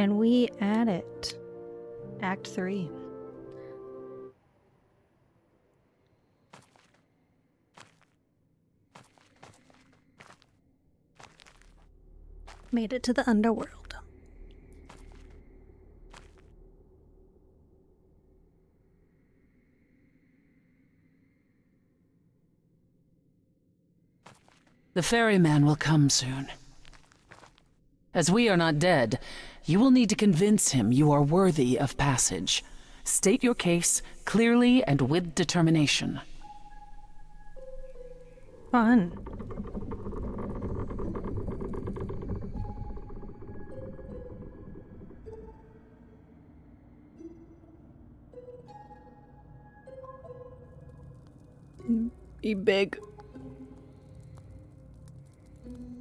And we at it. Act 3. Made it to the underworld. The ferryman will come soon. As we are not dead, you will need to convince him you are worthy of passage. State your case clearly and with determination. Fun. Be big.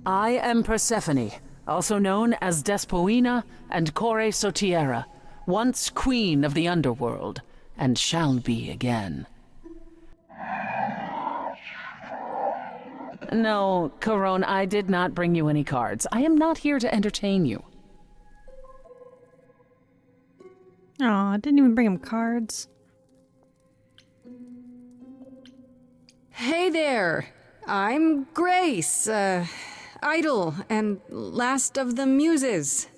I am Persephone, also known as Despoina and Kore Sotiera, once queen of the underworld, and shall be again. No, Corone, I did not bring you any cards. I am not here to entertain you. Aw, didn't even bring him cards. Hey there! I'm Grace, idol and last of the muses.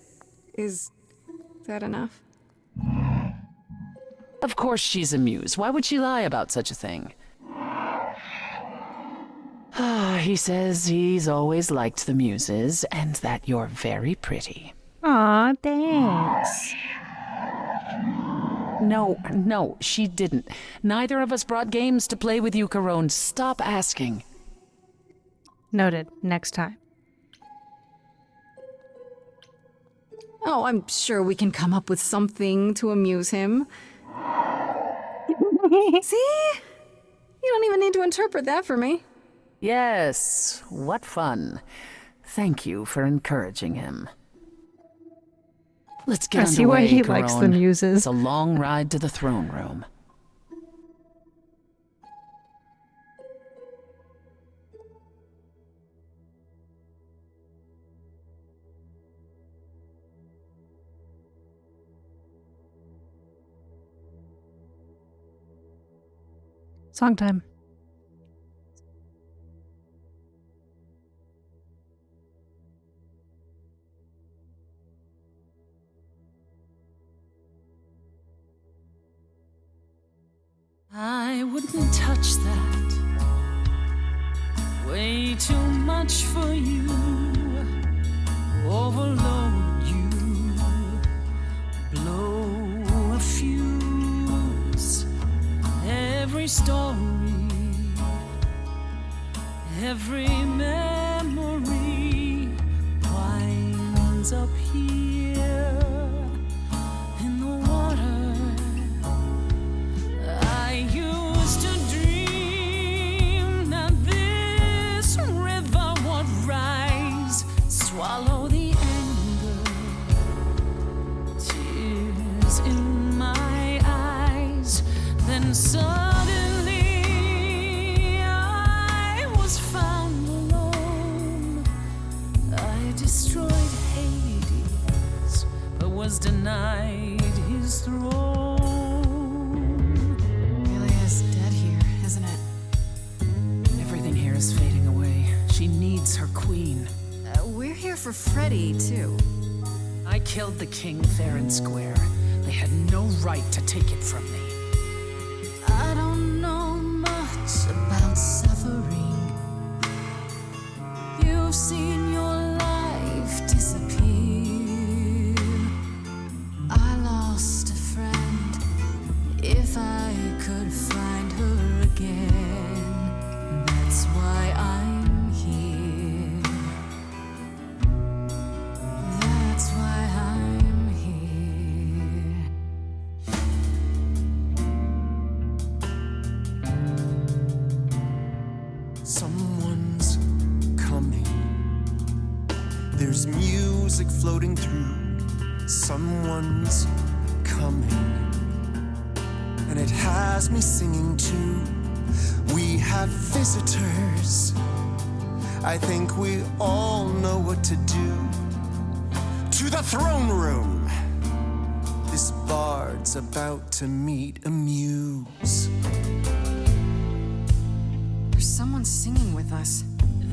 Is that enough? Of course she's a muse. Why would she lie about such a thing? He says he's always liked the muses and that you're very pretty. Aw, thanks. No, she didn't. Neither of us brought games to play with you, Corone. Stop asking. Noted. Next time. Oh, I'm sure we can come up with something to amuse him. See? You don't even need to interpret that for me. Yes, what fun. Thank you for encouraging him. Let's get I see why underway, he likes the Corone. muses. It's a long ride to the throne room. Song time. I wouldn't touch that. Way too much for you. Overload you. Blow a fuse. Every story, every memory winds up here in the water. I used to dream that this river would rise, swallow the anger, tears in my eyes. Then suddenly I was found alone. I destroyed Hades, but was denied his throne. Really is dead here, isn't it? Everything here is fading away. She needs her queen. We're here for Freddy, too. I killed the king fair and square. They had no right to take it from me. I don't know much about suffering. You've seen your life disappear. I lost a friend. If I could find her again, that's why I'm here. That's why I'm here. Someone's coming. There's music floating through. Someone's coming. And it has me singing too. We have visitors. I think we all know what to do. To the throne room. This bard's about to meet a muse. There's someone singing with us.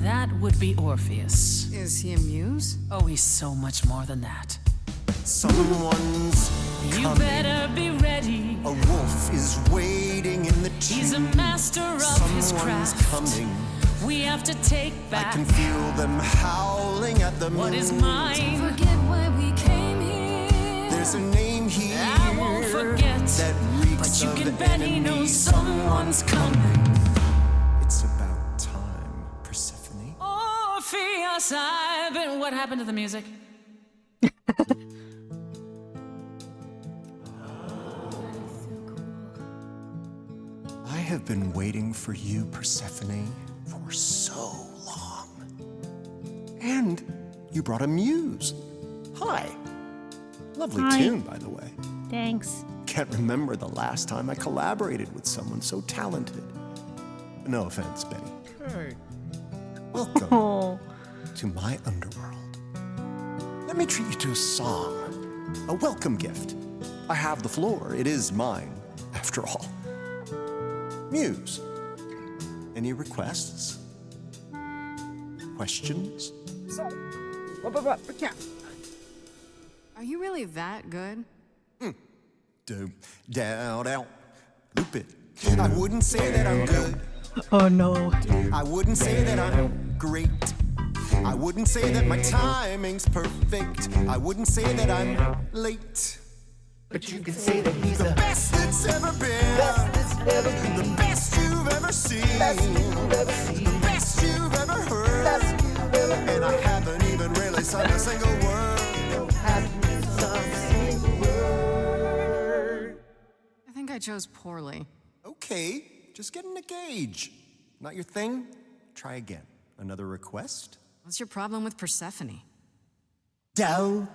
That would be Orpheus. Is he a muse? Oh, he's so much more than that. Someone's You coming. better be ready. A wolf is waiting in the tree. He's a master of his Someone's craft. coming. We have to take I back can feel them howling at the moon. what is mine. Forget why we came here. There's a name here I won't forget, that reeks but you of can bet he enemy. knows someone's coming. It's about time, Persephone. Orpheus, I've been. What happened to the music? I have been waiting for you, Persephone, for so long. And you brought a muse. Hi. Lovely Hi. tune, by the way. Thanks. Can't remember the last time I collaborated with someone so talented. No offense, Betty. Hey. Welcome Oh. to my underworld. Let me treat you to a song, a welcome gift. I have the floor. It is mine, after all. Muse, any requests? Questions? Are you really that good? Down, loop it. I wouldn't say that I'm good. Oh no. I wouldn't say that I'm great. I wouldn't say that my timing's perfect. I wouldn't say that I'm late. But you can say that he's the Best that's ever been. The best you've ever seen. The best you've ever heard. And I haven't even really sung a single word. I think I chose poorly. Okay, just getting a gauge. Not your thing? Try again. Another request? What's your problem with Persephone? do,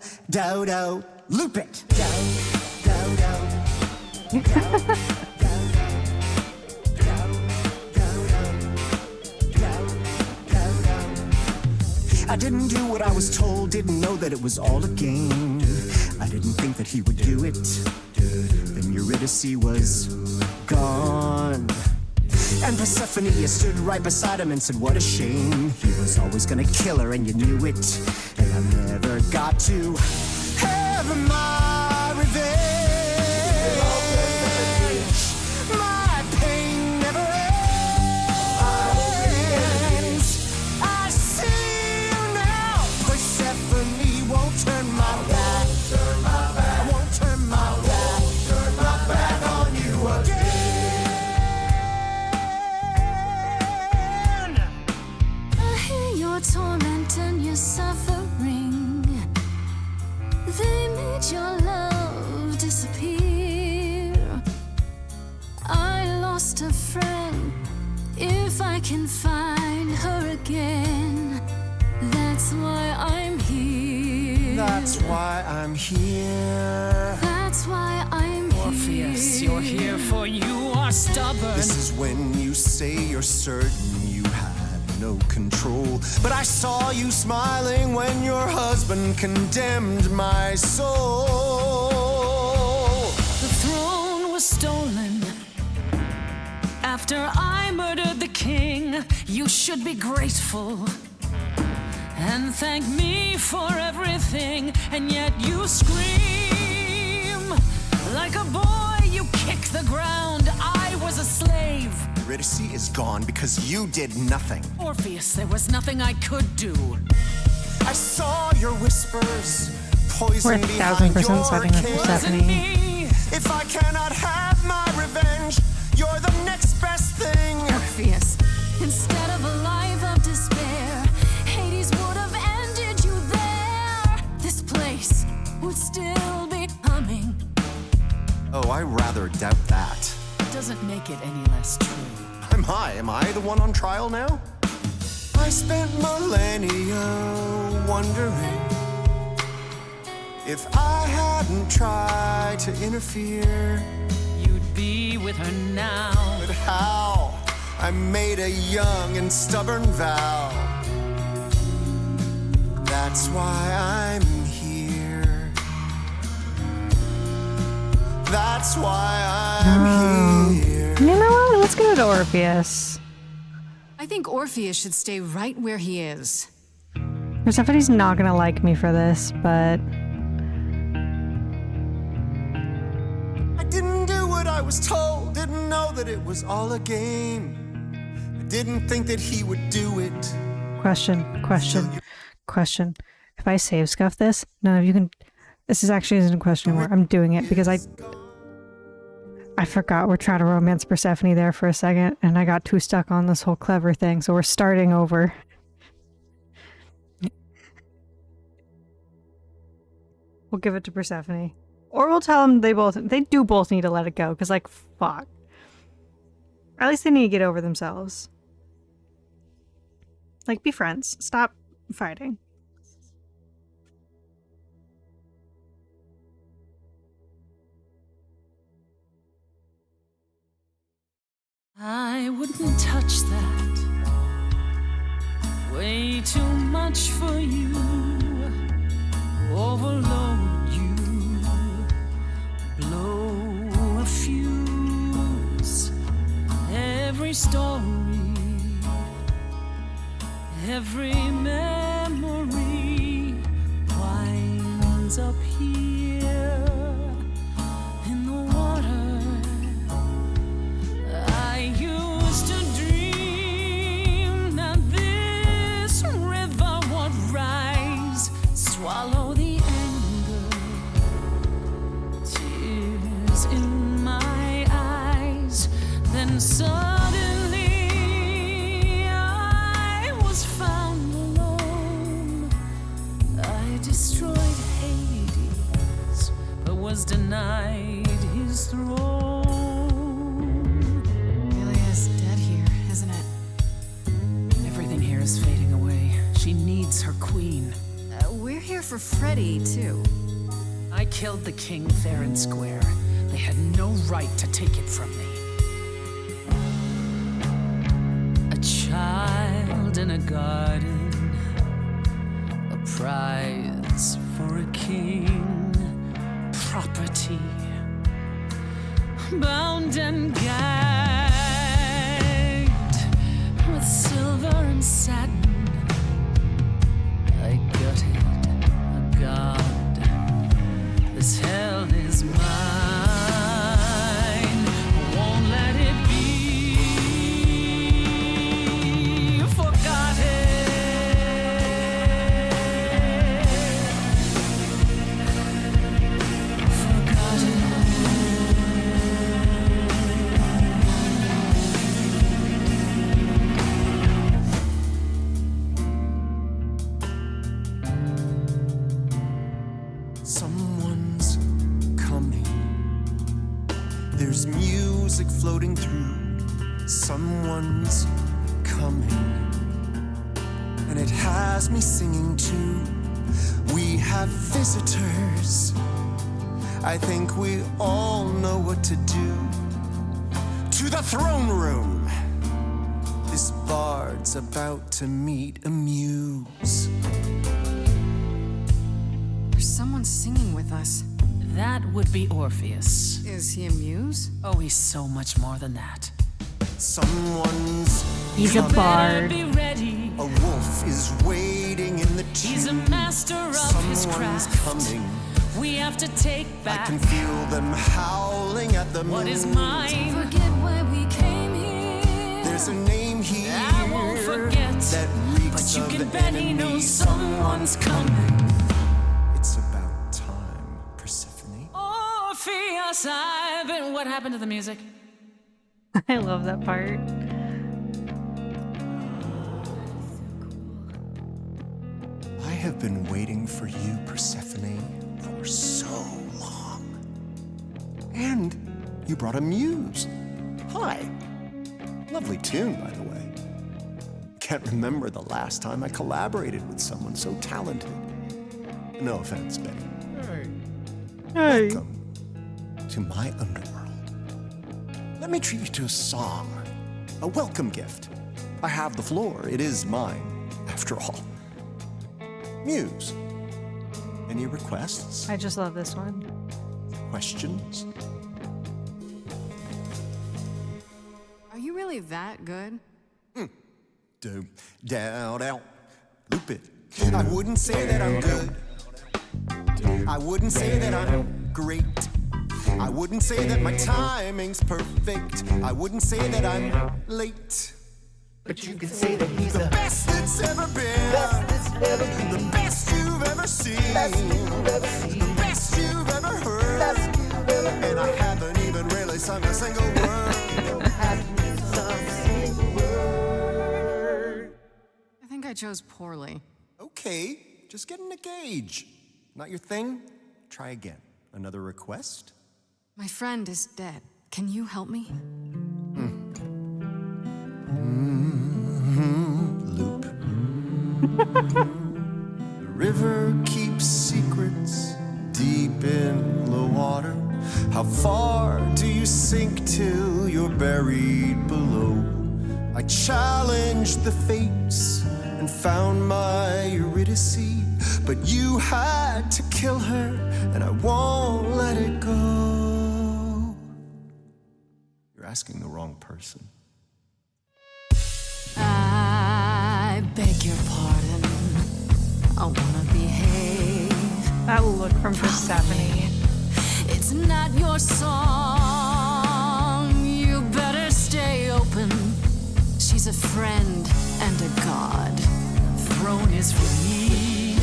loop it. I didn't do what I was told, didn't know that it was all a game. I didn't think that he would do it. Then Eurydice was gone. And Persephone, you stood right beside him and said, what a shame. He was always gonna kill her and you knew it. And I never got to have my revenge. My pain never ends. I see you now. Persephone won't turn my back. I won't turn my back on you again. I hear your torment and your suffering. They made your love disappear. I lost a friend. If I can find her again, that's why I'm here. That's why I'm here. That's why I'm Orpheus, here. you're here for you are stubborn. This is when you say you're certain you had no control. But I saw you smiling when your husband condemned my soul. The throne was stolen after I murdered the king. You should be grateful and thank me for everything. And yet you scream like a boy. You kick the ground. I was a slave. Eurydice is gone because you did nothing. Orpheus, there was nothing I could do. I saw your whispers poison We're behind 1000% your siding with cage. Wasn't Persephone. me. If I cannot have my revenge, you're the next best thing. Orpheus. Instead of a life of despair, Hades would have ended you there. This place would still be humming. Oh, I rather doubt that. Doesn't make it any less true. I'm high. Am I the one on trial now? I spent millennia wondering if I hadn't tried to interfere. You'd be with her now. But how? I made a young and stubborn vow. That's why I'm here. That's why I'm here. You know what? Let's go to Orpheus. I think Orpheus should stay right where he is. Persephone's not gonna like me for this, but I didn't do what I was told, didn't know that it was all a game. I didn't think that he would do it. question. If I save scuff this, none of you can. This is actually isn't a question anymore. I'm doing it because I forgot we're trying to romance Persephone there for a second, and I got too stuck on this whole clever thing. So we're starting over. We'll give it to Persephone, or we'll tell them they do both need to let it go because like fuck. At least they need to get over themselves. Like be friends. Stop fighting. I wouldn't touch that. Way too much for you. Overload you. Blow a fuse. Every story. Every memory winds up here in the water. I used to dream that this river would rise, swallow the anger, tears in my eyes. Then suddenly I was found alone. I destroyed Hades, but was denied his throne. Isn't it? Everything here is fading away. She needs her queen. We're here for Freddy, too. I killed the king fair and square. They had no right to take it from me. A child in a garden, a prize for a king, property, bound and gagged with silver and satin. I gutted a god. This hell is mine. Won't let it be forgotten. Someone's coming. There's music floating through. Someone's coming. And it has me singing too. We have visitors. I think we all know what to do. To the throne room. This bard's about to meet a muse. There's someone singing with us. That would be Orpheus. Is he a muse? Oh, he's so much more than that. Someone's He's a coming. bard. Be ready. A wolf is waiting in the tube. He's a master of his Someone's craft. coming. We have to take I back can feel them howling at the moon. what is mine. Forget why we came here. There's a name here I won't forget, that reeks but you of can bet he enemy. knows someone's coming. It's about time, Persephone. Orpheus, I've been. What happened to the music? I love that part. I have been waiting for you, Persephone, for so long. And you brought a muse. Hi. Lovely tune, by the way. Can't remember the last time I collaborated with someone so talented. No offense, Betty. Hey. Welcome to my underworld. Let me treat you to a song, a welcome gift. I have the floor. It is mine, after all. Muse, any requests, I just love this one. questions? really that good? Down, loop it. I wouldn't say that I'm good. I wouldn't say that I'm great. I wouldn't say that my timing's perfect. I wouldn't say that I'm late. But you can say that he's The best that's ever been. The best you've ever seen. The best you've ever heard. And I haven't even really sung a single word. I think I chose poorly. Okay, just getting a gauge. Not your thing? Try again. Another request? My friend is dead. Can you help me? Loop. The river keeps secrets deep in the water. How far do you sink till you're buried below? I challenged the fates and found my Eurydice, but you had to kill her, and I won't let it go. You're asking the wrong person. I beg your pardon. I wanna behave. That look from Persephone. It's not your song. You better stay open. She's a friend and a god. The throne is for me.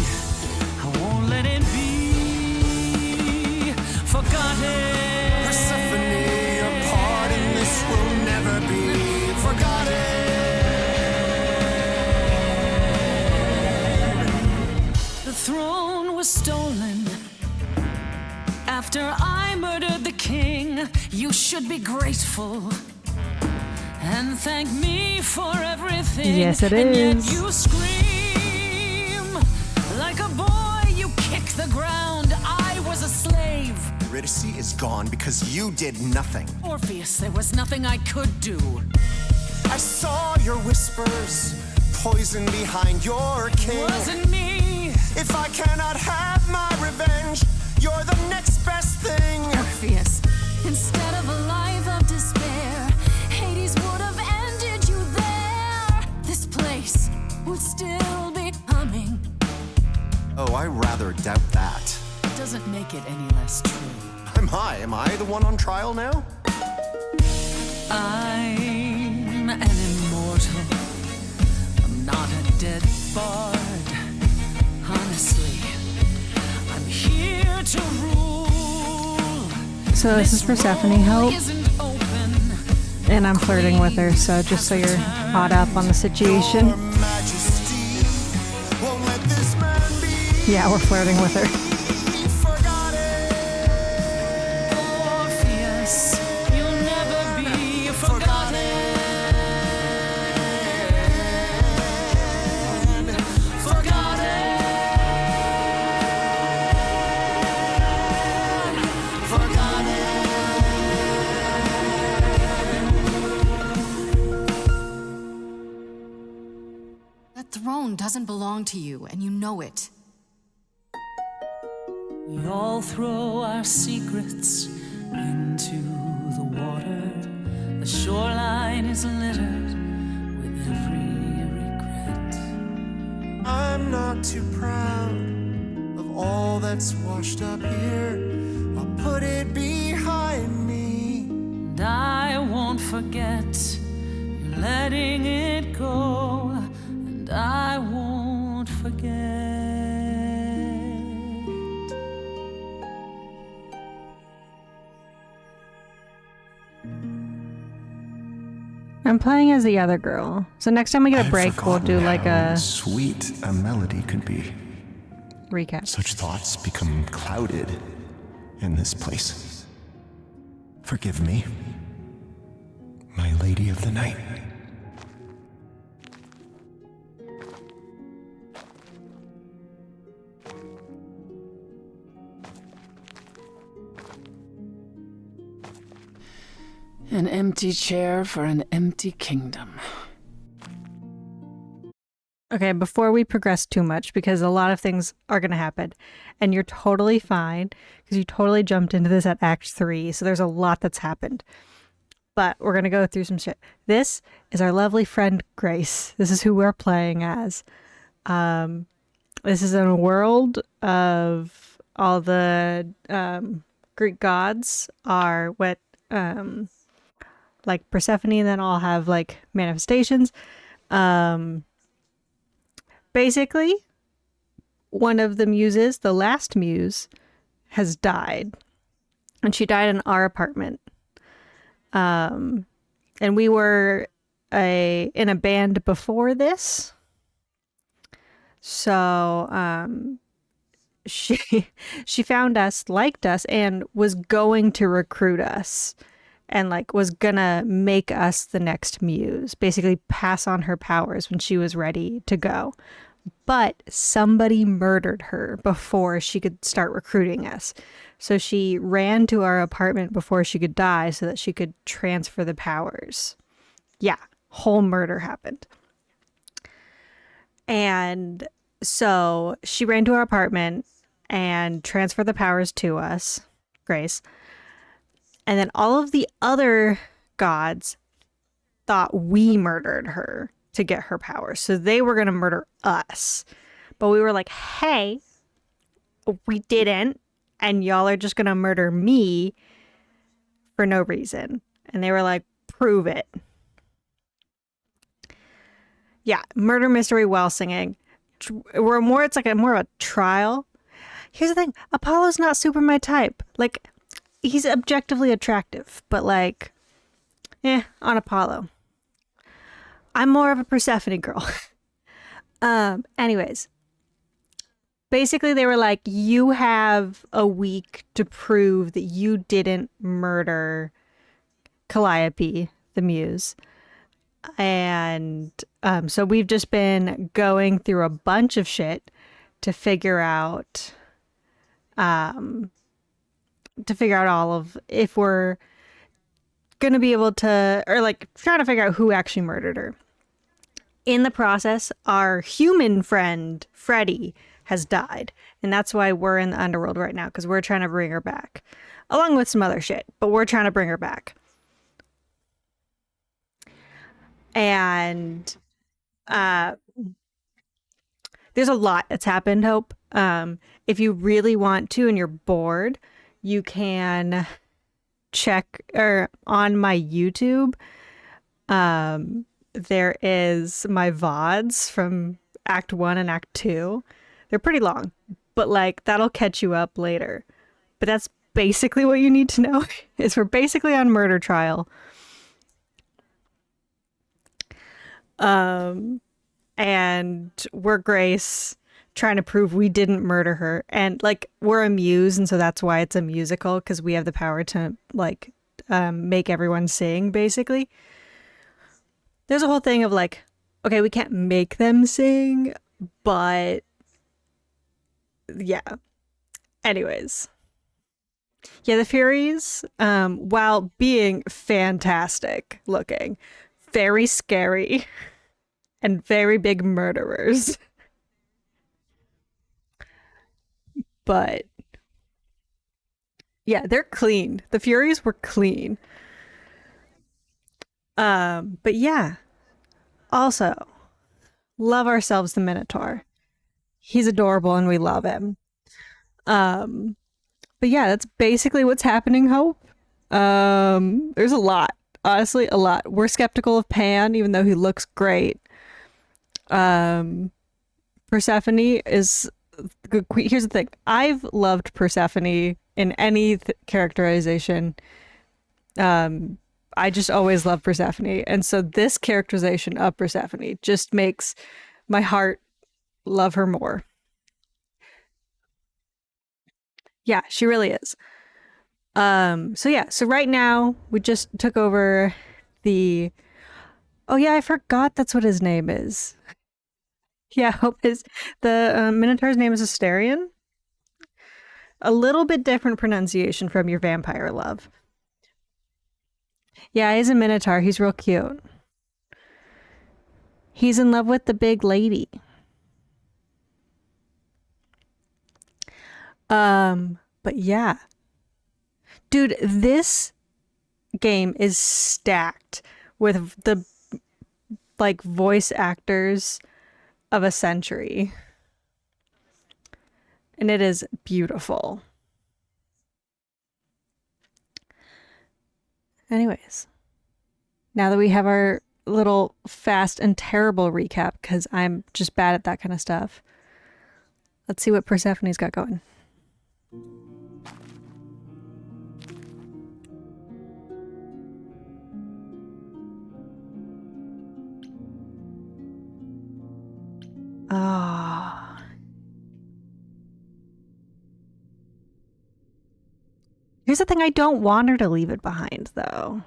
I won't let it be forgotten. Persephone, your part in this will never be forgotten. The throne was stolen after I murdered the king. You should be grateful and thank me for everything. Yes, it and is. Yet you scream like a boy. You kick the ground. I was a slave. Eurydice is gone because you did nothing. Orpheus, there was nothing I could do. I saw your whispers, poison behind your king. Wasn't me. If I cannot have my revenge, you're the next best thing. Orpheus. Instead of a life of despair, Hades would have ended you there. This place would still be humming. Oh, I rather doubt that. Doesn't make it any less true. I'm high. Am I the one on trial now? I'm an immortal. I'm not a dead bard. Honestly, I'm here to rule. So this is Persephone help, Isn't open. and I'm flirting with her, so just so you're caught up on the situation. Your Majesty won't let this man be Yeah, we're flirting with her. forgotten. Orpheus, you'll never be forgotten. That throne doesn't belong to you, and you know it. We all throw our secrets into the water. The shoreline is littered with every regret. I'm not too proud of all that's washed up here. I'll put it behind me. And I won't forget. You're letting it go. And I won't forget. I'm playing as the other girl. So next time we get a break, we'll do like a sweet a melody could be. recap. Such thoughts become clouded in this place. Forgive me, my lady of the night. An empty chair for an empty kingdom. Okay, before we progress too much, because a lot of things are going to happen, and you're totally fine, because you totally jumped into this at Act 3, so there's a lot that's happened. but we're going to go through some shit. This is our lovely friend Grace. This is who we're playing as. This is in a world of all the Greek gods are what like Persephone, and then all have like manifestations. Basically, one of the muses, the last muse, has died, and she died in our apartment. And we were in a band before this. So she found us, liked us, and was going to recruit us, and like was gonna make us the next muse, basically pass on her powers when she was ready to go. But somebody murdered her before she could start recruiting us. So she ran to our apartment before she could die so that she could transfer the powers. Yeah, whole murder happened. And so she ran to our apartment and transferred the powers to us, Grace. And then all of the other gods thought we murdered her to get her powers. So they were going to murder us. But we were like, hey, we didn't. And y'all are just going to murder me for no reason. And they were like, prove it. Yeah, murder mystery while singing. It's like more of a trial. Here's the thing. Apollo's not super my type. Like, he's objectively attractive. But like, on Apollo. I'm more of a Persephone girl. Anyways. Basically, they were like, you have a week to prove that you didn't murder Calliope, the muse. And so we've just been going through a bunch of shit to figure out all of if we're gonna be able to, or like trying to figure out who actually murdered her. In the process, our human friend Freddie has died, and that's why we're in the underworld right now, because we're trying to bring her back, along with some other shit, but we're trying to bring her back. And there's a lot that's happened, Hope. If you really want to and you're bored, you can check on my YouTube. There is my VODs from Act 1 and Act 2. They're pretty long, but like that'll catch you up later. But that's basically what you need to know is we're basically on murder trial. And we're Grace trying to prove we didn't murder her. And like we're a muse, and so that's why it's a musical, because we have the power to like make everyone sing, basically. There's a whole thing of like, okay, we can't make them sing, but yeah. Anyways. Yeah, the Furies, while being fantastic looking, very scary, and very big murderers. But yeah, they're clean. The Furies were clean. But yeah. Also, love ourselves the Minotaur. He's adorable and we love him. But yeah, that's basically what's happening, Hope. There's a lot. Honestly, a lot. We're skeptical of Pan, even though he looks great. Persephone is good. Here's the thing. I've loved Persephone in any characterization. I just always love Persephone. And so this characterization of Persephone just makes my heart love her more. Yeah, she really is. So right now we just took over the, oh yeah, I forgot that's what his name is. Yeah, Hope is, the Minotaur's name is Asterion. A little bit different pronunciation from your vampire love. Yeah, he's a Minotaur. He's real cute. He's in love with the big lady. But yeah. Dude, this game is stacked with the like voice actors of a century. And it is beautiful. Anyways, now that we have our little fast and terrible recap, because I'm just bad at that kind of stuff, let's see what Persephone's got going. Ah. Here's the thing, I don't want her to leave it behind, though.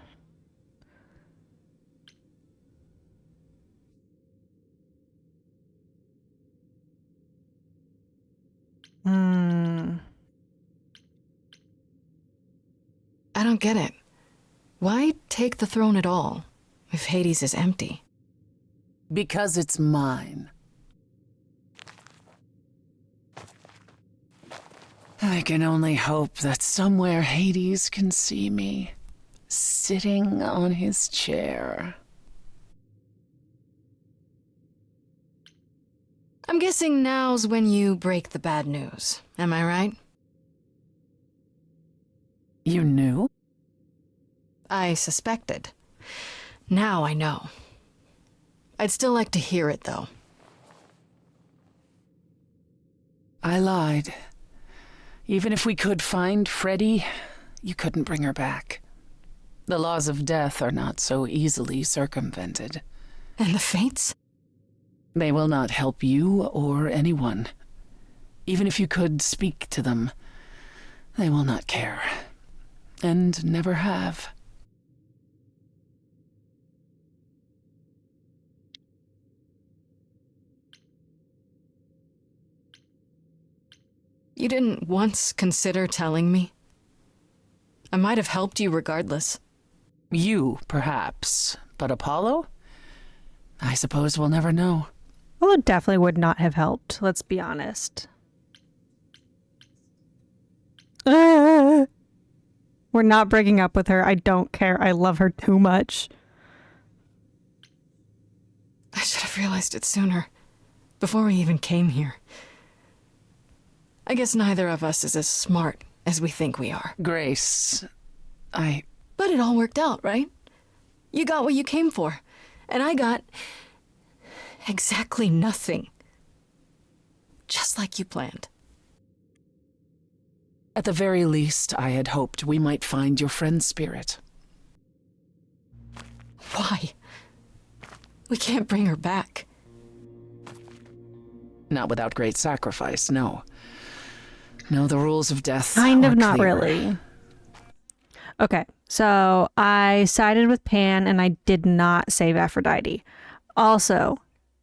I don't get it. Why take the throne at all if Hades is empty? Because it's mine. I can only hope that somewhere Hades can see me, sitting on his chair. I'm guessing now's when you break the bad news. Am I right? You knew? I suspected. Now I know. I'd still like to hear it, though. I lied. Even if we could find Freddy, you couldn't bring her back. The laws of death are not so easily circumvented. And the fates? They will not help you or anyone. Even if you could speak to them, they will not care. And never have. You didn't once consider telling me? I might have helped you regardless. You, perhaps. But Apollo? I suppose we'll never know. Well, it definitely would not have helped, let's be honest. We're not breaking up with her. I don't care. I love her too much. I should have realized it sooner, before we even came here. I guess neither of us is as smart as we think we are. Grace, But it all worked out, right? You got what you came for, and I got exactly nothing. Just like you planned. At the very least, I had hoped we might find your friend's spirit. Why? We can't bring her back. Not without great sacrifice, no. No, the rules of death Kind of, are not clear. really. Okay, so I sided with Pan and I did not save Aphrodite. Also,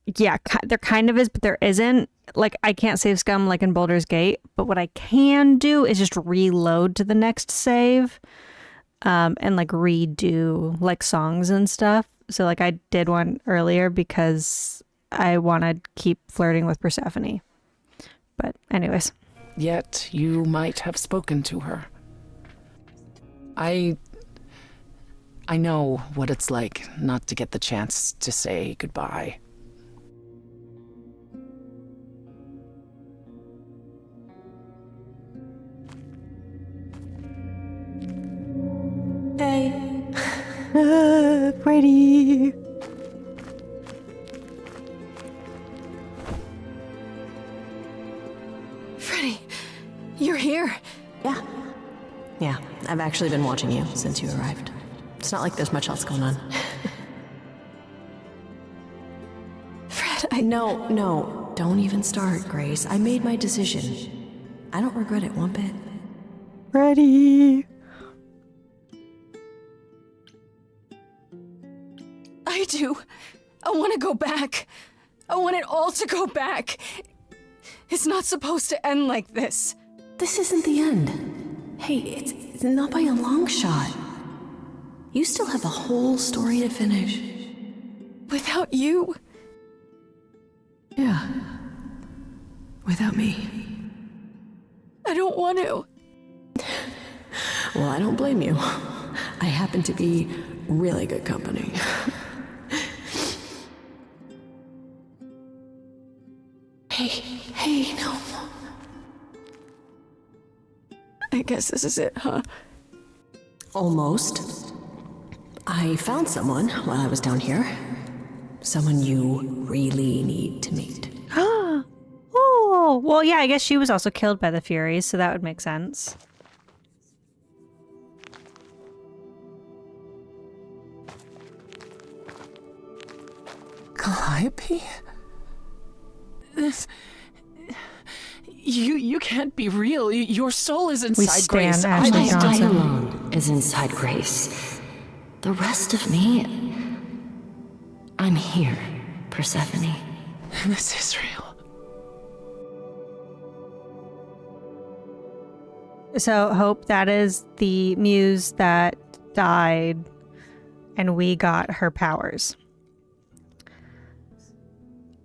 yeah, there kind of is, but there isn't. Like, I can't save Scum like in Baldur's Gate, but what I can do is just reload to the next save and like redo like songs and stuff. So like I did one earlier because I want to keep flirting with Persephone. But anyways. Yet you might have spoken to her. I know what it's like not to get the chance to say goodbye. Hey. Pretty. Freddy, you're here. Yeah, I've actually been watching you since you arrived. It's not like there's much else going on. Fred, No, don't even start, Grace. I made my decision. I don't regret it one bit. Ready. I do. I want to go back. I want it all to go back. It's not supposed to end like this. This isn't the end. Hey, it's not by a long shot. You still have a whole story to finish. Without you? Yeah. Without me. I don't want to. Well, I don't blame you. I happen to be really good company. Hey, no. I guess this is it, huh? Almost. I found someone while I was down here. Someone you really need to meet. Oh, well, yeah, I guess she was also killed by the Furies, so that would make sense. Calliope? This... You can't be real. Your soul is inside stand Grace. Ashley My Johnson. alone is inside Grace. The rest of me... I'm here, Persephone. This is real. So, Hope, that is the muse that died, and we got her powers.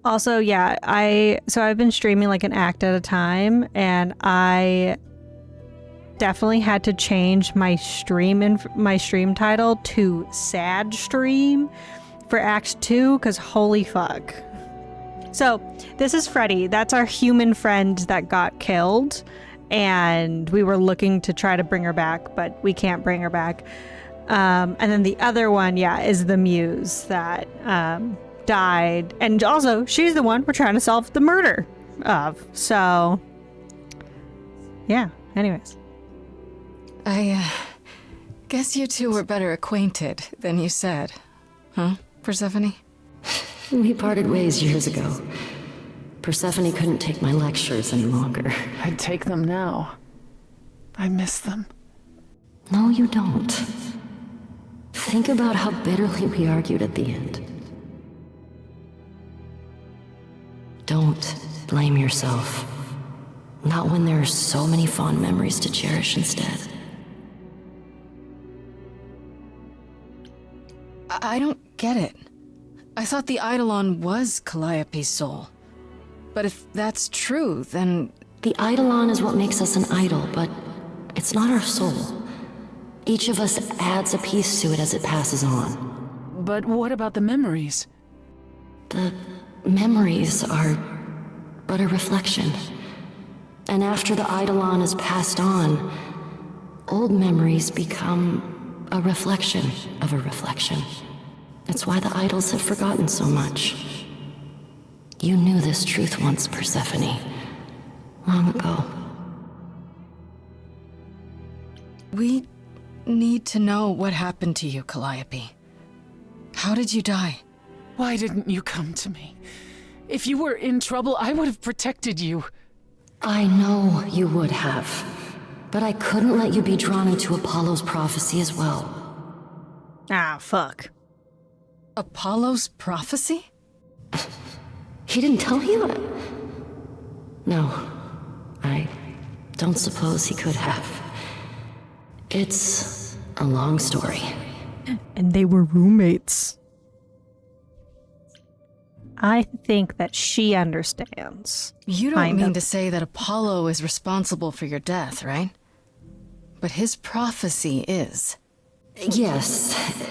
Also, yeah, I've been streaming like an act at a time, and I definitely had to change my stream title to Sad Stream for Act 2, because holy fuck. So, this is Freddy. That's our human friend that got killed, and we were looking to try to bring her back, but we can't bring her back. And then the other one, yeah, is the muse that died, and also she's the one we're trying to solve the murder of. So, yeah, anyways. I guess you two were better acquainted than you said. Huh, Persephone? We parted ways years ago. Persephone couldn't take my lectures any longer. I'd take them now. I miss them. No, you don't. Think about how bitterly we argued at the end. Don't blame yourself. Not when there are so many fond memories to cherish instead. I don't get it. I thought the Eidolon was Calliope's soul. But if that's true, then... The Eidolon is what makes us an idol, but it's not our soul. Each of us adds a piece to it as it passes on. But what about the memories? The memories are but a reflection. And after the Eidolon is passed on, old memories become a reflection of a reflection. It's why the idols have forgotten so much. You knew this truth once, Persephone. Long ago. We need to know what happened to you, Calliope. How did you die? Why didn't you come to me? If you were in trouble, I would have protected you. I know you would have. But I couldn't let you be drawn into Apollo's prophecy as well. Ah, fuck. Apollo's prophecy? He didn't tell you? No, I don't suppose he could have. It's a long story. And they were roommates. I think that she understands. You don't mean to say that Apollo is responsible for your death, right? But his prophecy is. Yes.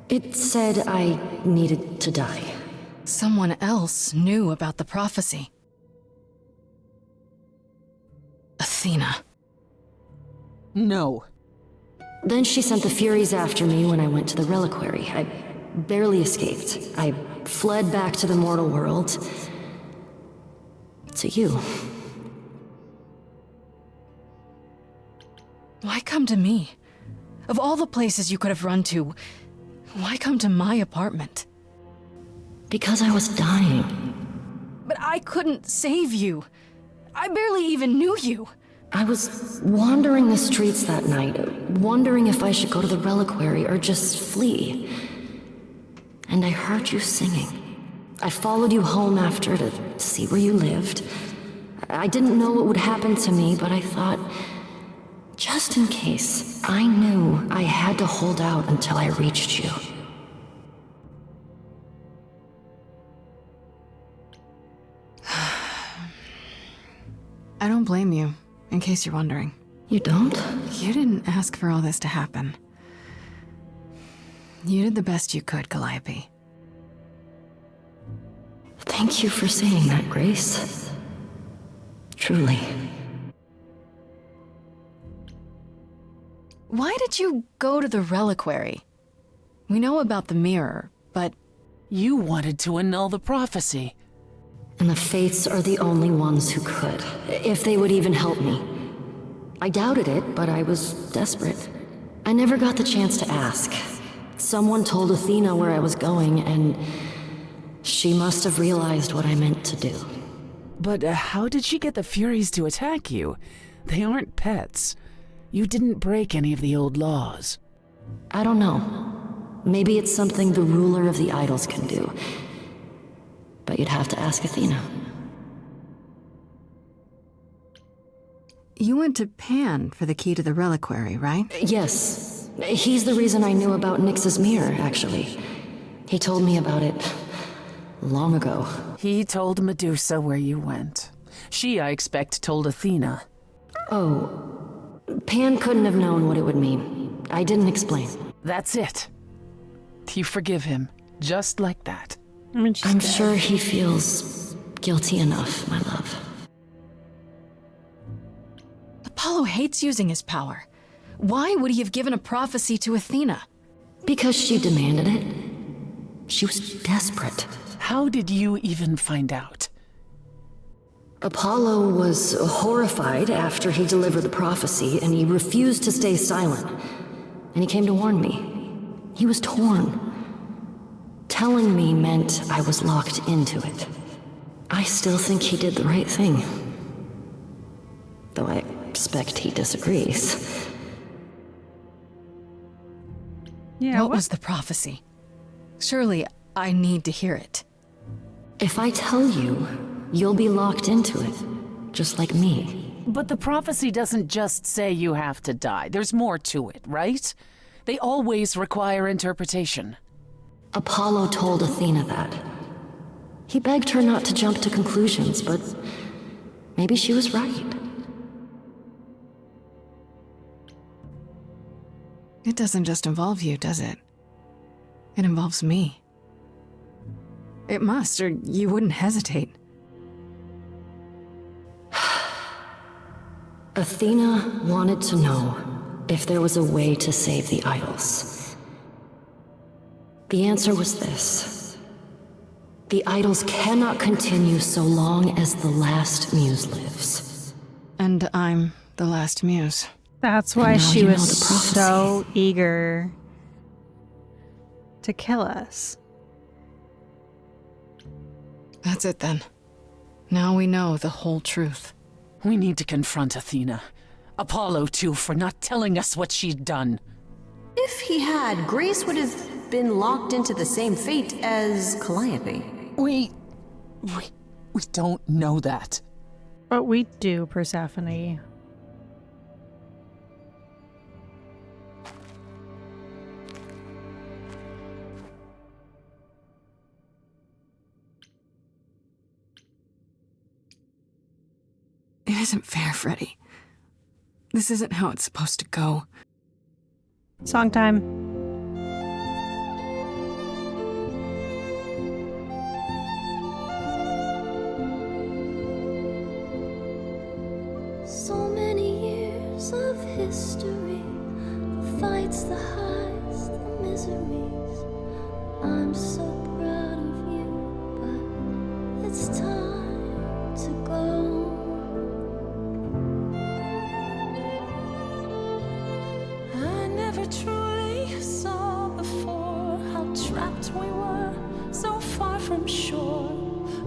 It said I needed to die. Someone else knew about the prophecy. Athena. No. Then she sent the Furies after me when I went to the reliquary. I barely escaped. I fled back to the mortal world. To you. Why come to me? Of all the places you could have run to, why come to my apartment? Because I was dying. But I couldn't save you. I barely even knew you. I was wandering the streets that night, wondering if I should go to the reliquary or just flee. And I heard you singing. I followed you home after to see where you lived. I didn't know what would happen to me, but I thought, just in case, I knew I had to hold out until I reached you. I don't blame you, in case you're wondering. You don't? You didn't ask for all this to happen. You did the best you could, Calliope. Thank you for saying that, Grace. Truly. Why did you go to the reliquary? We know about the mirror, but You wanted to annul the prophecy. And the Fates are the only ones who could, if they would even help me. I doubted it, but I was desperate. I never got the chance to ask. Someone told Athena where I was going, and she must have realized what I meant to do. But how did she get the Furies to attack you? They aren't pets. You didn't break any of the old laws. I don't know. Maybe it's something the ruler of the idols can do. But you'd have to ask Athena. you went to Pan for the key to the reliquary, right? Yes. He's the reason I knew about Nyx's mirror, actually. He told me about it long ago. He told Medusa where you went. She, I expect, told Athena. Oh. Pan couldn't have known what it would mean. I didn't explain. That's it. You forgive him, just like that. I mean, she's I'm dead. sure he feels guilty enough, my love. Apollo hates using his power. Why would he have given a prophecy to Athena? Because she demanded it. She was desperate. How did you even find out? Apollo was horrified after he delivered the prophecy, and he refused to stay silent. And he came to warn me. He was torn. Telling me meant I was locked into it. I still think he did the right thing. Though I expect he disagrees. Yeah, What was the prophecy? Surely I need to hear it. If I tell you, you'll be locked into it, just like me. But the prophecy doesn't just say you have to die. There's more to it, right? They always require interpretation. Apollo told Athena that. He begged her not to jump to conclusions, but maybe she was right. It doesn't just involve you, does it? It involves me. It must, or you wouldn't hesitate. Athena wanted to know if there was a way to save the idols. The answer was this. The idols cannot continue so long as the last muse lives. And I'm the last muse. That's why And now she you know was the prophecy. so eager to kill us. That's it then. Now we know the whole truth. We need to confront Athena. Apollo, too, for not telling us what she'd done. If he had, Grace would have been locked into the same fate as Calliope. We don't know that. But we do, Persephone. It isn't fair, Freddy. This isn't how it's supposed to go. Song time. So many years of history, the fights, the highs, the miseries. I'm so proud of you, but it's time to go. I never truly saw before how trapped we were, so far from shore.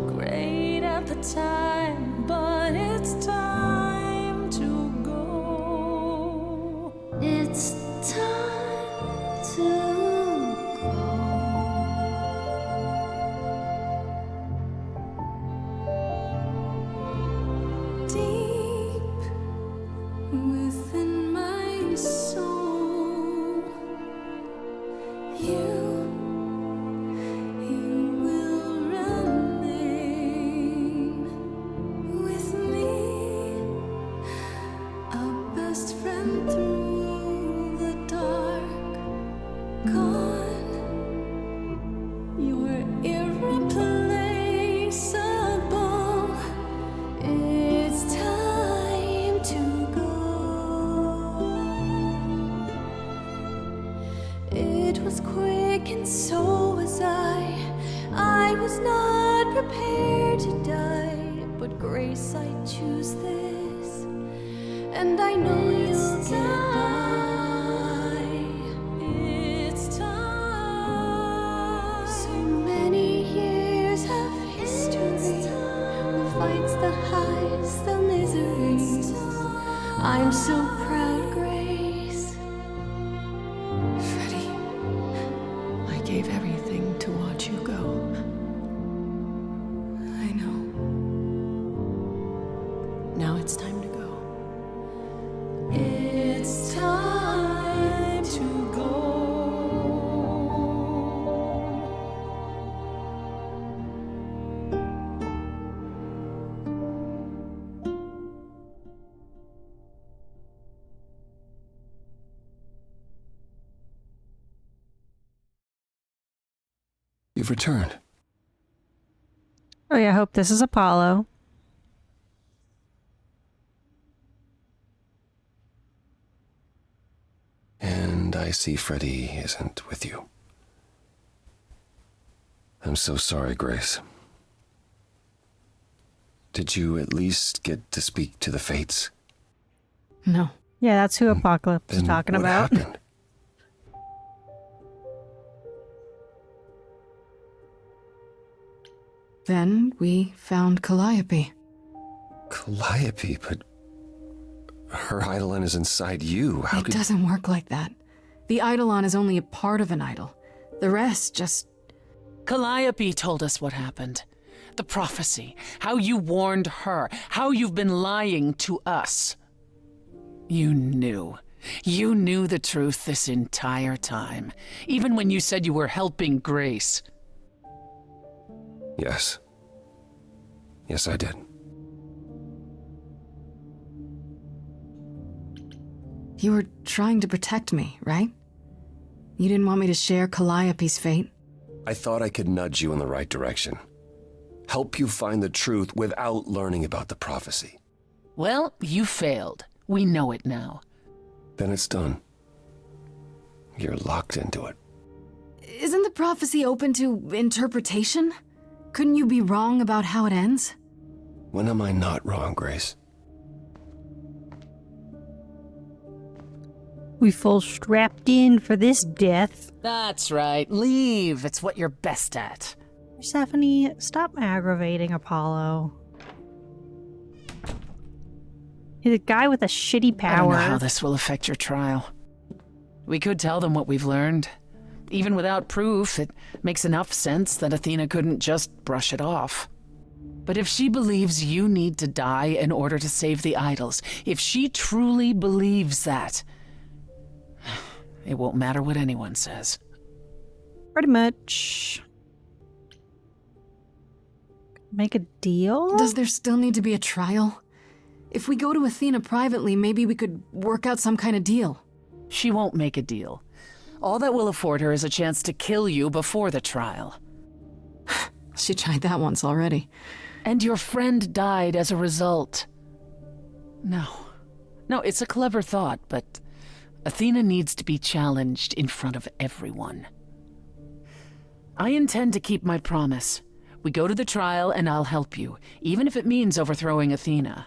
Great at the time, but it's time to go. It's time to go. Deep within my soul, you will remain with me was not prepared to die, but grace, I choose this, and I know you'll get by. It's time. So many years of history, the fights, the highs, the miseries. I'm so proud, Grace. Freddie, I gave everything to watch you go. I know. Now it's time to go. It's time to go. You've returned. Oh yeah, I hope this is Apollo. And I see Freddie isn't with you. I'm so sorry, Grace. Did you at least get to speak to the Fates? No. Yeah, that's who Apocalypse is Then talking what about. happened? Then we found Calliope. Calliope, but her eidolon is inside you. How It could... doesn't work like that. The eidolon is only a part of an idol. The rest just... Calliope told us what happened. The prophecy, how you warned her, how you've been lying to us. You knew. You knew the truth this entire time, even when you said you were helping Grace. Yes. Yes, I did. You were trying to protect me, right? You didn't want me to share Calliope's fate? I thought I could nudge you in the right direction. Help you find the truth without learning about the prophecy. Well, you failed. We know it now. Then it's done. You're locked into it. Isn't the prophecy open to interpretation? Couldn't you be wrong about how it ends? When am I not wrong, Grace? We full strapped in for this death. That's right. Leave. It's what you're best at. Persephone, stop aggravating Apollo. He's a guy with a shitty I don't know power. how this will affect your trial. We could tell them what we've learned. Even without proof, it makes enough sense that Athena couldn't just brush it off. But if she believes you need to die in order to save the idols, if she truly believes that, it won't matter what anyone says. Pretty much. Make a deal? Does there still need to be a trial? If we go to Athena privately, maybe we could work out some kind of deal. She won't make a deal. All that will afford her is a chance to kill you before the trial. She tried that once already. And your friend died as a result. No, it's a clever thought, but Athena needs to be challenged in front of everyone. I intend to keep my promise. We go to the trial and I'll help you, even if it means overthrowing Athena.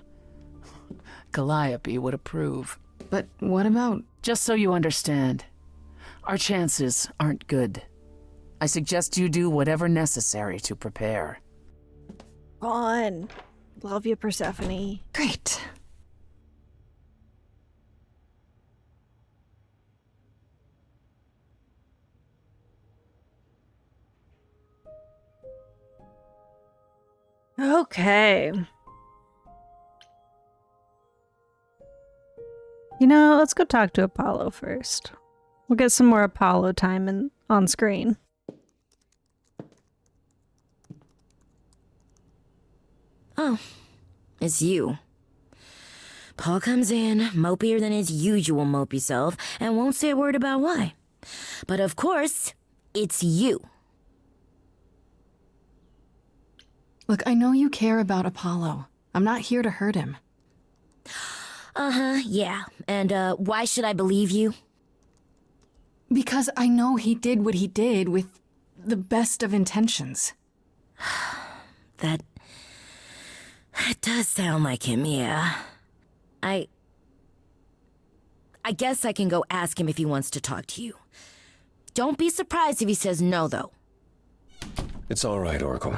Calliope would approve. But what about... Just so you understand, our chances aren't good. I suggest you do whatever necessary to prepare. On. Love you, Persephone. Great. Okay. You know, let's go talk to Apollo first. We'll get some more Apollo time on screen. Oh, it's you. Paul comes in, mopier than his usual mopey self, and won't say a word about why. But of course, it's you. Look, I know you care about Apollo. I'm not here to hurt him. Uh-huh, yeah. And, why should I believe you? Because I know he did what he did with the best of intentions. That does sound like him, yeah. I guess I can go ask him if he wants to talk to you. Don't be surprised if he says no, though. It's all right, Oracle.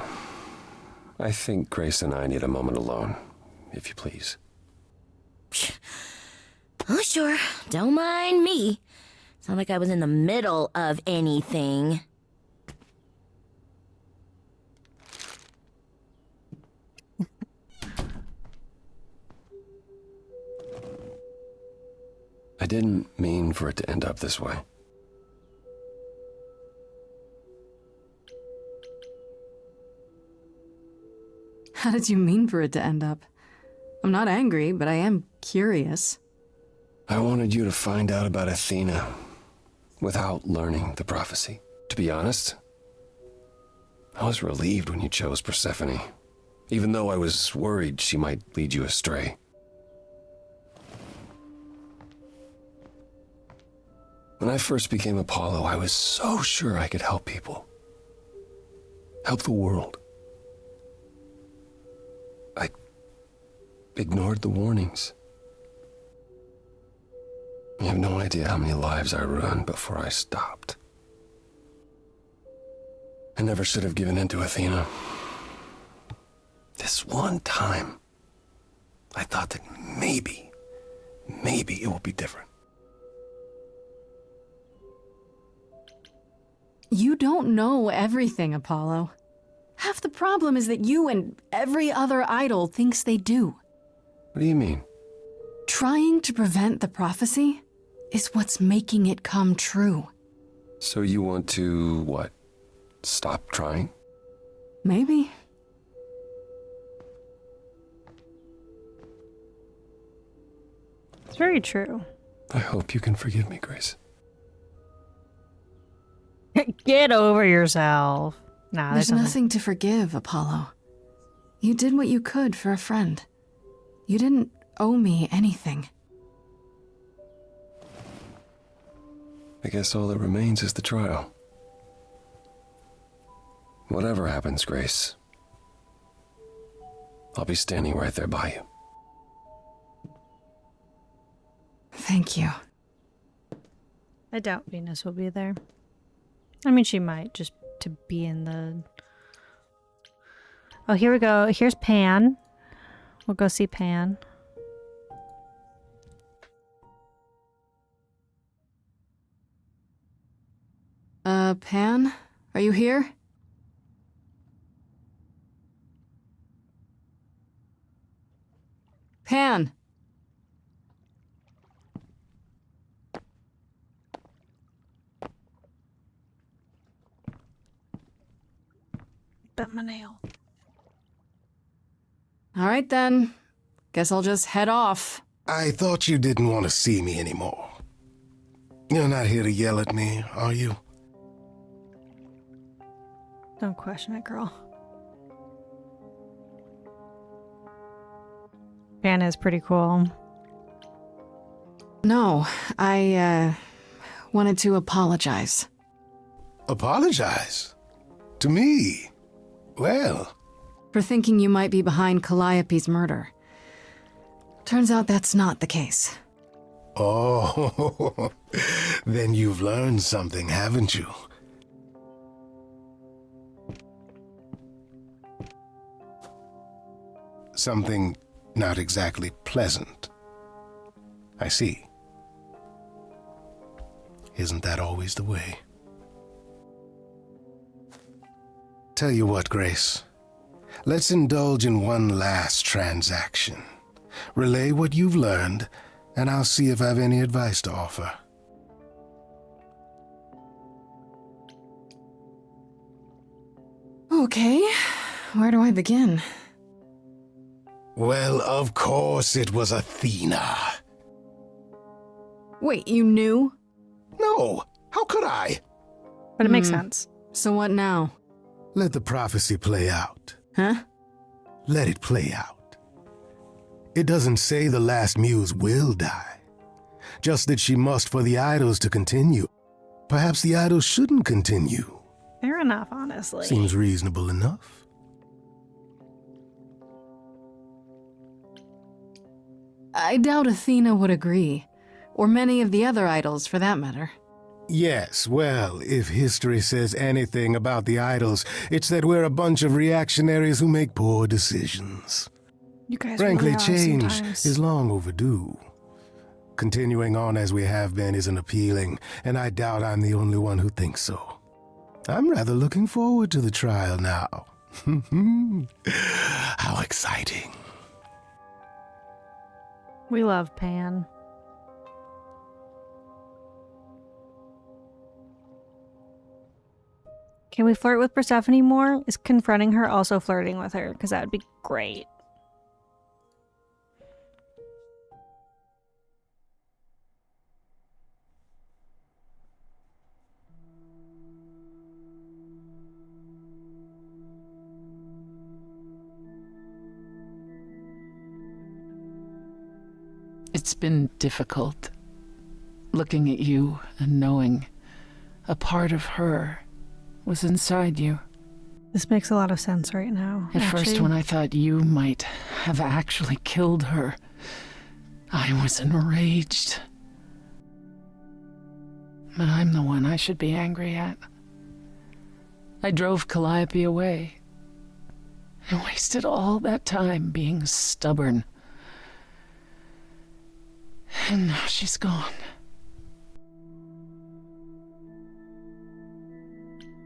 I think Grace and I need a moment alone, if you please. Oh, sure. Don't mind me. It's not like I was in the middle of anything. I didn't mean for it to end up this way. How did you mean for it to end up? I'm not angry, but I am curious. I wanted you to find out about Athena without learning the prophecy. To be honest, I was relieved when you chose Persephone, even though I was worried she might lead you astray. When I first became Apollo, I was so sure I could help people. Help the world. I ignored the warnings. You have no idea how many lives I ruined before I stopped. I never should have given in to Athena. This one time, I thought that maybe it will be different. You don't know everything, Apollo. Half the problem is that you and every other idol thinks they do. What do you mean? Trying to prevent the prophecy is what's making it come true. So you want to, what, stop trying? Maybe. It's very true. I hope you can forgive me, Grace. Get over yourself. Nah, There's nothing to forgive, Apollo. You did what you could for a friend. You didn't owe me anything. I guess all that remains is the trial. Whatever happens, Grace, I'll be standing right there by you. Thank you. I doubt Venus will be there. I mean, she might, just to be in the... Oh, here we go. Here's Pan. We'll go see Pan. Pan? Are you here? Pan! Bit my nail. All right then. Guess I'll just head off. I thought you didn't want to see me anymore. You're not here to yell at me, are you? Don't question it, girl. Pan is pretty cool. No, I, wanted to apologize. Apologize? To me? Well... For thinking you might be behind Calliope's murder. Turns out that's not the case. Oh, then you've learned something, haven't you? Something not exactly pleasant. I see. Isn't that always the way? Tell you what, Grace. Let's indulge in one last transaction. Relay what you've learned, and I'll see if I've any advice to offer. Okay, where do I begin? Well, of course it was Athena. Wait, you knew? No, how could I? But it makes sense. So what now? Let the prophecy play out. Huh? Let it play out. It doesn't say the last muse will die, just that she must for the idols to continue. Perhaps the idols shouldn't continue. Fair enough, honestly. Seems reasonable enough. I doubt Athena would agree, or many of the other idols for that matter. Yes, well, if history says anything about the idols, it's that we're a bunch of reactionaries who make poor decisions. You guys Frankly, really are change sometimes. is long overdue. Continuing on as we have been isn't appealing, and I doubt I'm the only one who thinks so. I'm rather looking forward to the trial now. How exciting. We love Pan. Can we flirt with Persephone more? Is confronting her also flirting with her? Because that would be great. It's been difficult looking at you and knowing a part of her was inside you. This makes a lot of sense right now. At first, when I thought you might have actually killed her, I was enraged. But I'm the one I should be angry at. I drove Calliope away. I wasted all that time being stubborn. And now she's gone.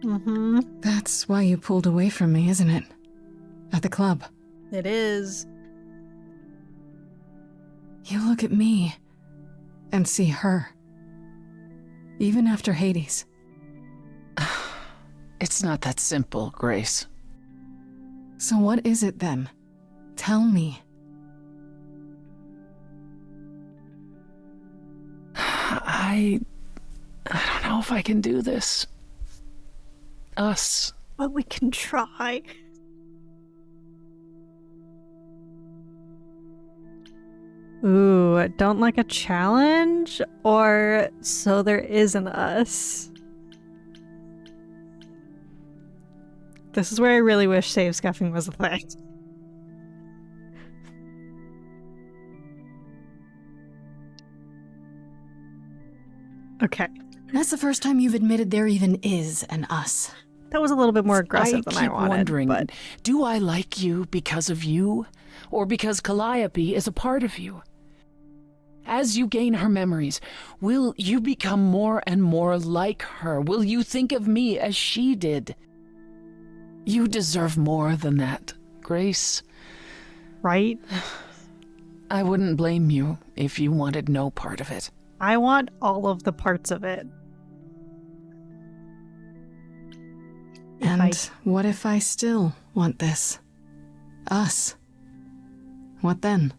Mm-hmm. That's why you pulled away from me, isn't it? At the club. It is. You look at me and see her. Even after Hades. It's not that simple, Grace. So what is it then? Tell me. I don't know if I can do this. Us. But we can try. Ooh, don't like a challenge? Or so there is an us? This is where I really wish save scuffing was a thing. Okay. That's the first time you've admitted there even is an us. That was a little bit more aggressive than I keep wanted. wondering, but do I like you because of you, or because Calliope is a part of you? As you gain her memories, will you become more and more like her? Will you think of me as she did? You deserve more than that, Grace. right? I wouldn't blame you if you wanted no part of it. I want all of the parts of it. And what if I still want this? Us? What then?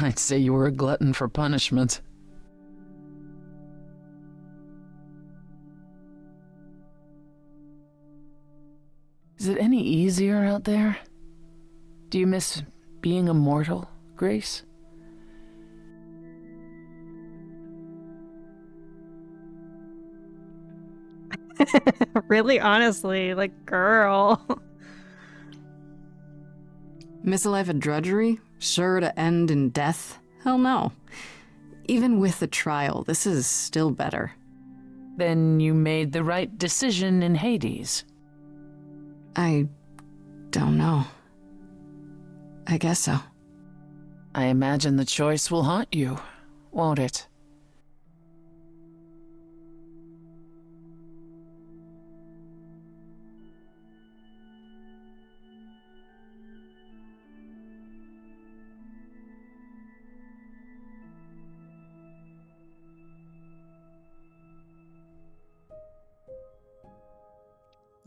I'd say you were a glutton for punishment. Is it any easier out there? Do you miss being immortal, Grace? Really, honestly, like, girl. Miss a life of drudgery? Sure to end in death? Hell no. Even with the trial, this is still better. Then you made the right decision in Hades. I don't know. I guess so. I imagine the choice will haunt you, won't it?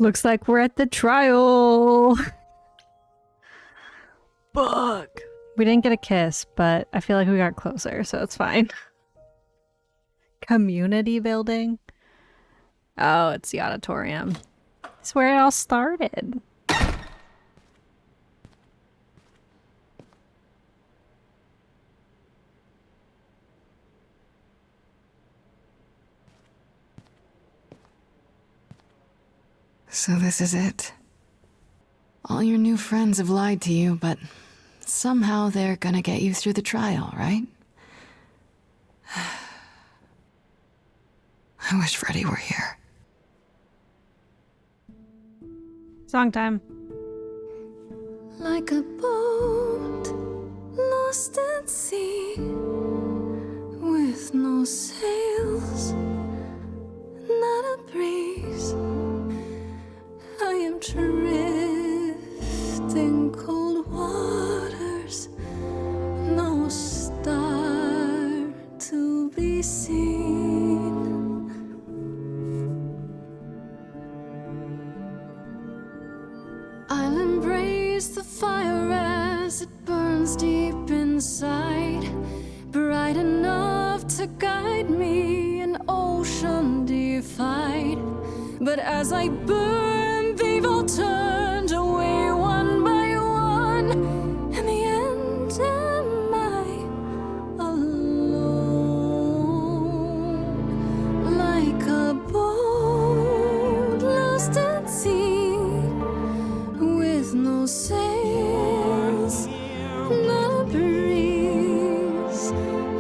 Looks like we're at the trial. Fuck. We didn't get a kiss, but I feel like we got closer, so it's fine. Community building? Oh, it's the auditorium. It's where it all started. So this is it. All your new friends have lied to you, but Somehow they're gonna get you through the trial, right? I wish Freddie were here. Song time. Like a boat lost at sea, with no sails, not a breeze. I am drifting cold waters, no star to be seen. I'll embrace the fire as it burns deep inside, bright enough to guide me, an ocean defied. But as I burn, they've all turned away one by one. In the end, am I alone? Like a boat lost at sea, with no sails, no breeze.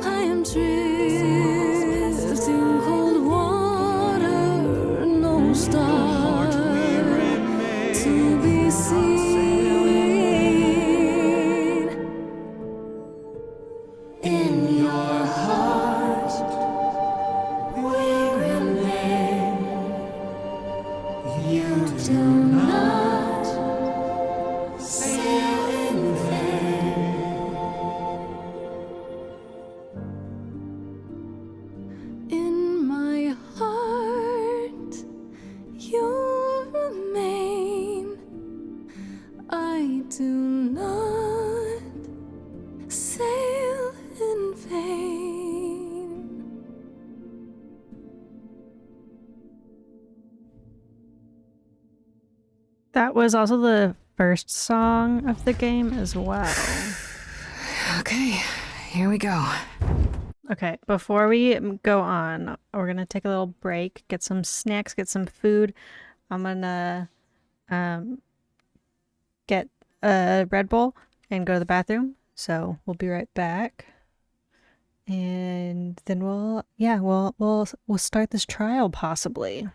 I am drifting cold water, no star to be seen. In your heart, we remain. You do not sail in vain. In my heart, you remain. I do not sail in vain. That was also the first song of the game as well. Okay, here we go. Okay, before we go on, we're gonna take a little break, get some snacks, get some food. I'm gonna get a Red Bull and go to the bathroom. So we'll be right back. And then we'll start this trial possibly.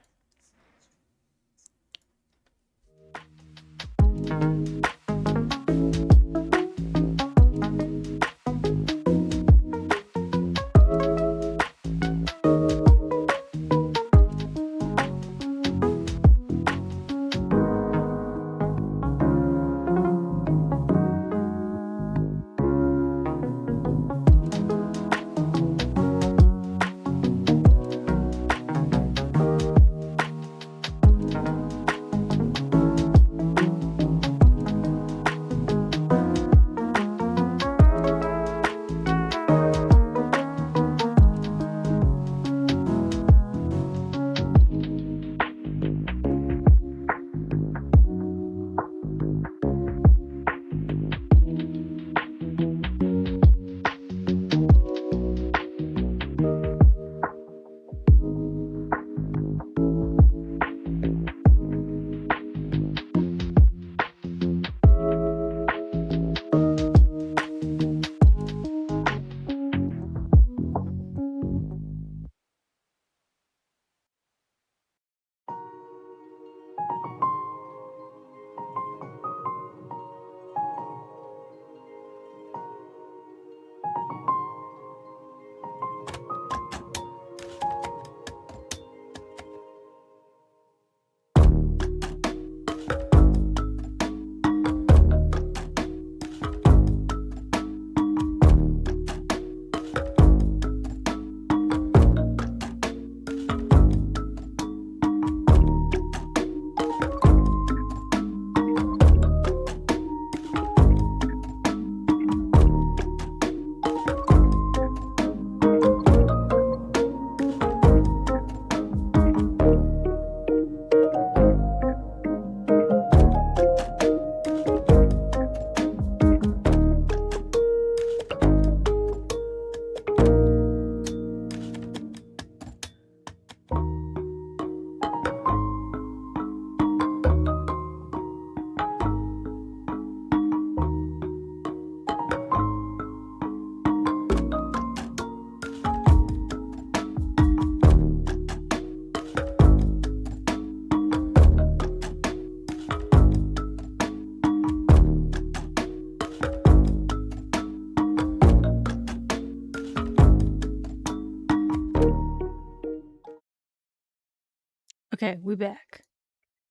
Okay, we back.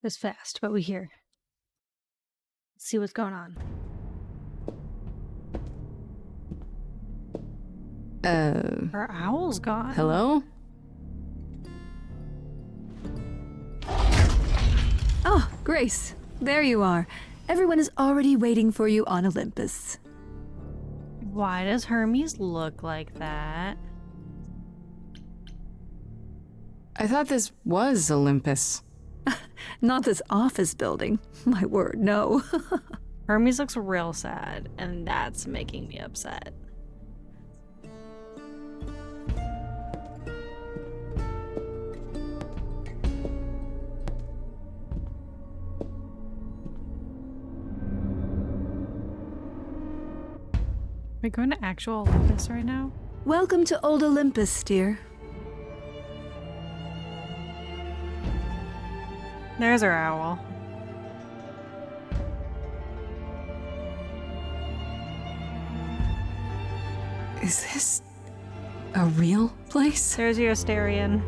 It's fast, but we here. Let's see what's going on. Our owl's gone. Hello? Oh, Grace. There you are. Everyone is already waiting for you on Olympus. Why does Hermes look like that? I thought this was Olympus. Not this office building. My word, no. Hermes looks real sad, and that's making me upset. Are we going to actual Olympus right now? Welcome to Old Olympus, dear. There's our owl. Is this a real place? There's your Asterion.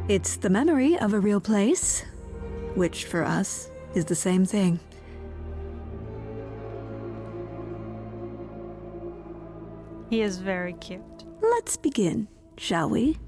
It's the memory of a real place, which for us is the same thing. He is very cute. Let's begin, shall we?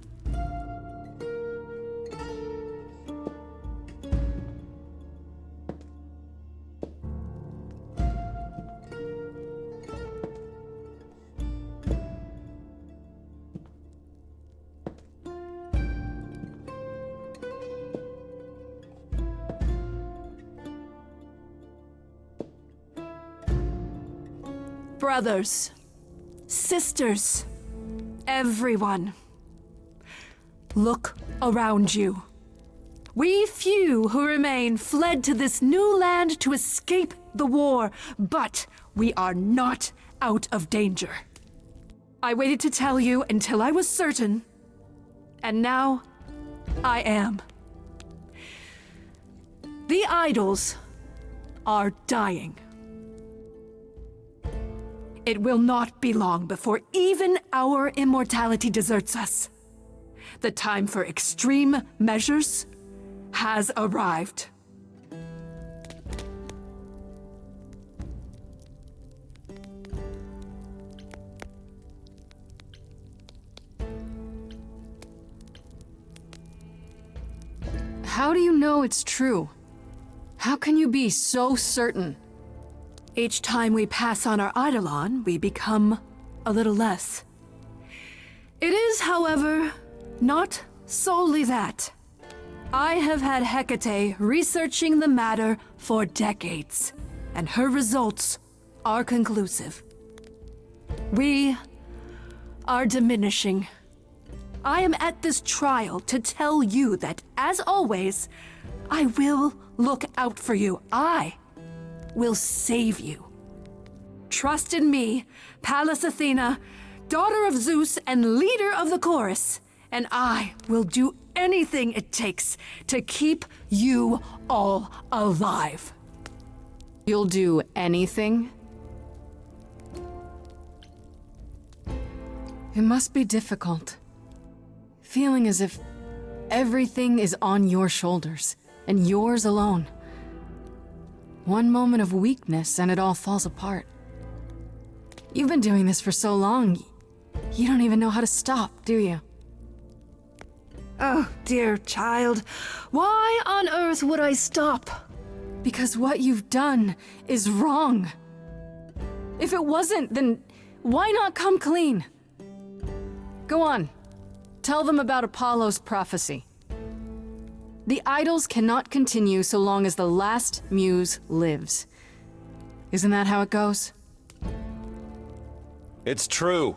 Brothers, sisters, everyone, look around you. We few who remain fled to this new land to escape the war, but we are not out of danger. I waited to tell you until I was certain, and now I am. The idols are dying. It will not be long before even our immortality deserts us. The time for extreme measures has arrived. How do you know it's true? How can you be so certain? Each time we pass on our eidolon, we become a little less. It is, however, not solely that. I have had Hecate researching the matter for decades, and her results are conclusive. We are diminishing. I am at this trial to tell you that, as always, I will look out for you. I will save you. Trust in me, Pallas Athena, daughter of Zeus and leader of the chorus, and I will do anything it takes to keep you all alive. You'll do anything? It must be difficult. Feeling as if everything is on your shoulders, and yours alone. One moment of weakness and it all falls apart. You've been doing this for so long, you don't even know how to stop, do you? Oh, dear child, why on earth would I stop? Because what you've done is wrong. If it wasn't, then why not come clean? Go on, tell them about Apollo's prophecy. The idols cannot continue so long as the last muse lives. Isn't that how it goes? It's true.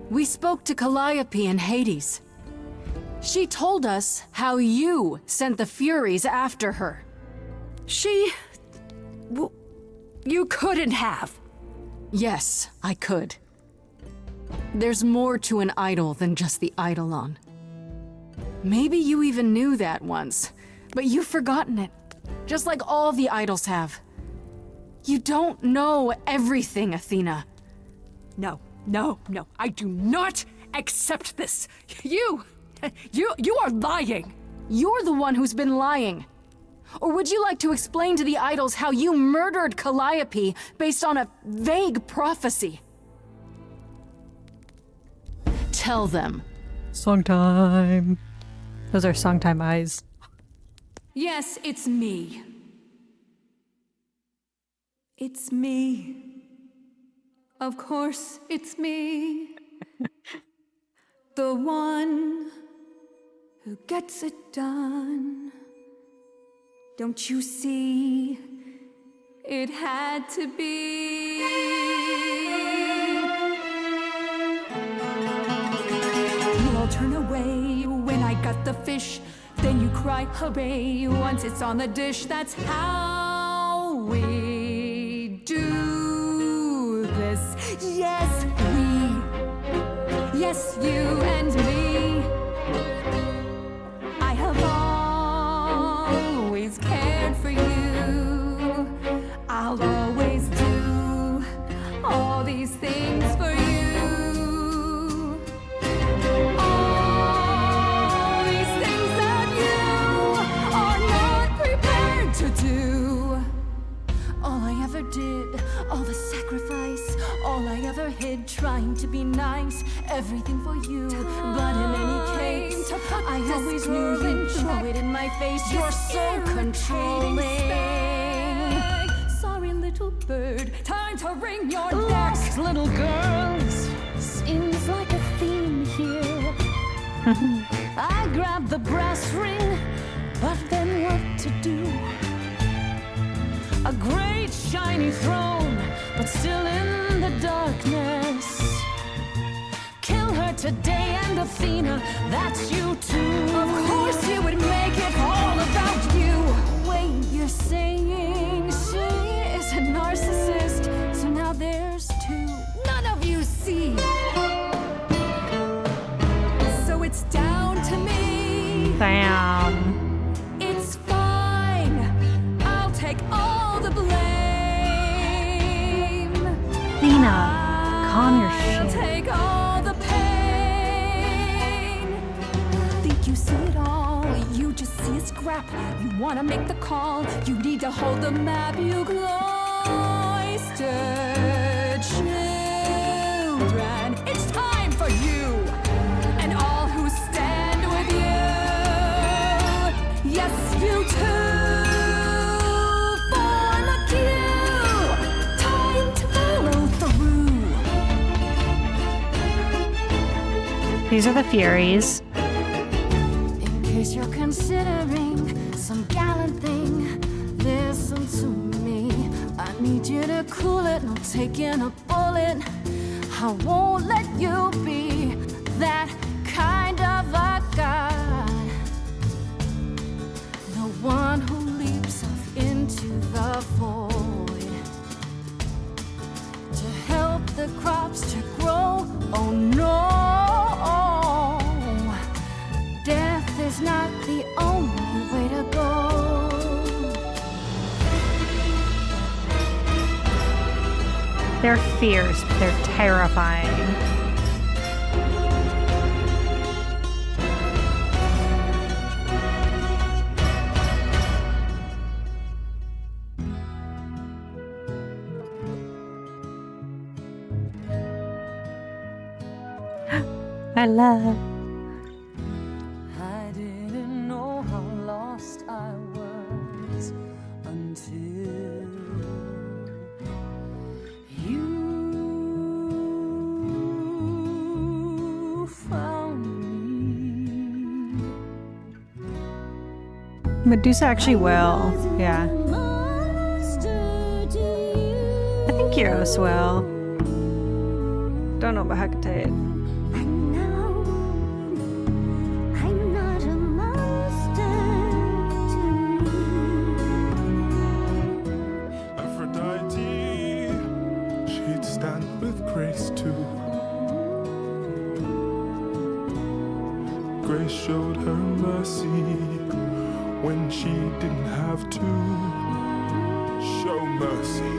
We spoke to Calliope in Hades. She told us how you sent the Furies after her. You couldn't have. Yes, I could. There's more to an idol than just the eidolon. Maybe you even knew that once, but you've forgotten it, just like all the idols have. You don't know everything, Athena. No, No, I do not accept this. You are lying. You're the one who's been lying. Or would you like to explain to the idols how you murdered Calliope based on a vague prophecy? Tell them. Song time. Those are song time eyes. Yes, it's me. It's me. Of course, it's me. The one who gets it done. Don't you see? It had to be. You all turn away when I got the fish. Then you cry hooray once it's on the dish. That's how we do this. Yes, we. Yes, you and me. I have always cared for you. I'll always do all these things for you. All these things that you are not prepared to do. All I ever did, all the sacrifice, all I ever hid, trying to be nice, everything for you. But in any case, I always knew you'd throw it in my face. You're so controlling. Sorry, little bird, time to ring your neck. Little girls. Seems like a theme here. I grabbed the brass ring, but then what to do? A great shiny throne, but still in the darkness. Kill her today, and Athena, that's you too. Of course you would make it all about you. Wait, you're saying she is a narcissist, so now there's two. None of you see. So it's down to me. Damn. It's fine. I'll take all the blame. Lena, calm your I'll shit. take all the pain. Think you see it all? You just see a scrap. You wanna make the call. You need to hold the map. You cloistered children. It's time for you and all who stand with you. Yes, you too. Form a queue. Time to follow through. These are the Furies. In case you're considering some gallant thing, listen to me. I need you to cool it, no taking a bullet. I won't let you be that kind of a god. The one who leaps off into the void to help the crops to grow. Oh no, death is not the only way to go. They're fierce, but they're terrifying. I love. I didn't know how lost I was until you found me. Medusa actually will. Yeah. I think Euros will. Don't know about Hecate. I'm not a monster to me. Aphrodite, she'd stand with Grace too. Grace showed her mercy when she didn't have to show mercy.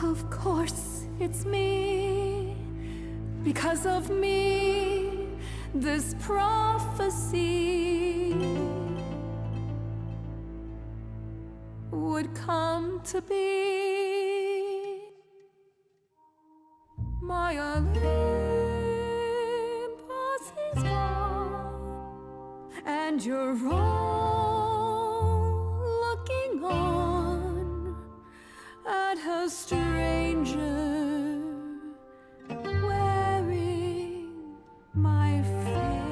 Of course, it's me. Because of me, this prophecy would come to be. My Olympus is gone, and you're all looking on at a stranger wearing my face.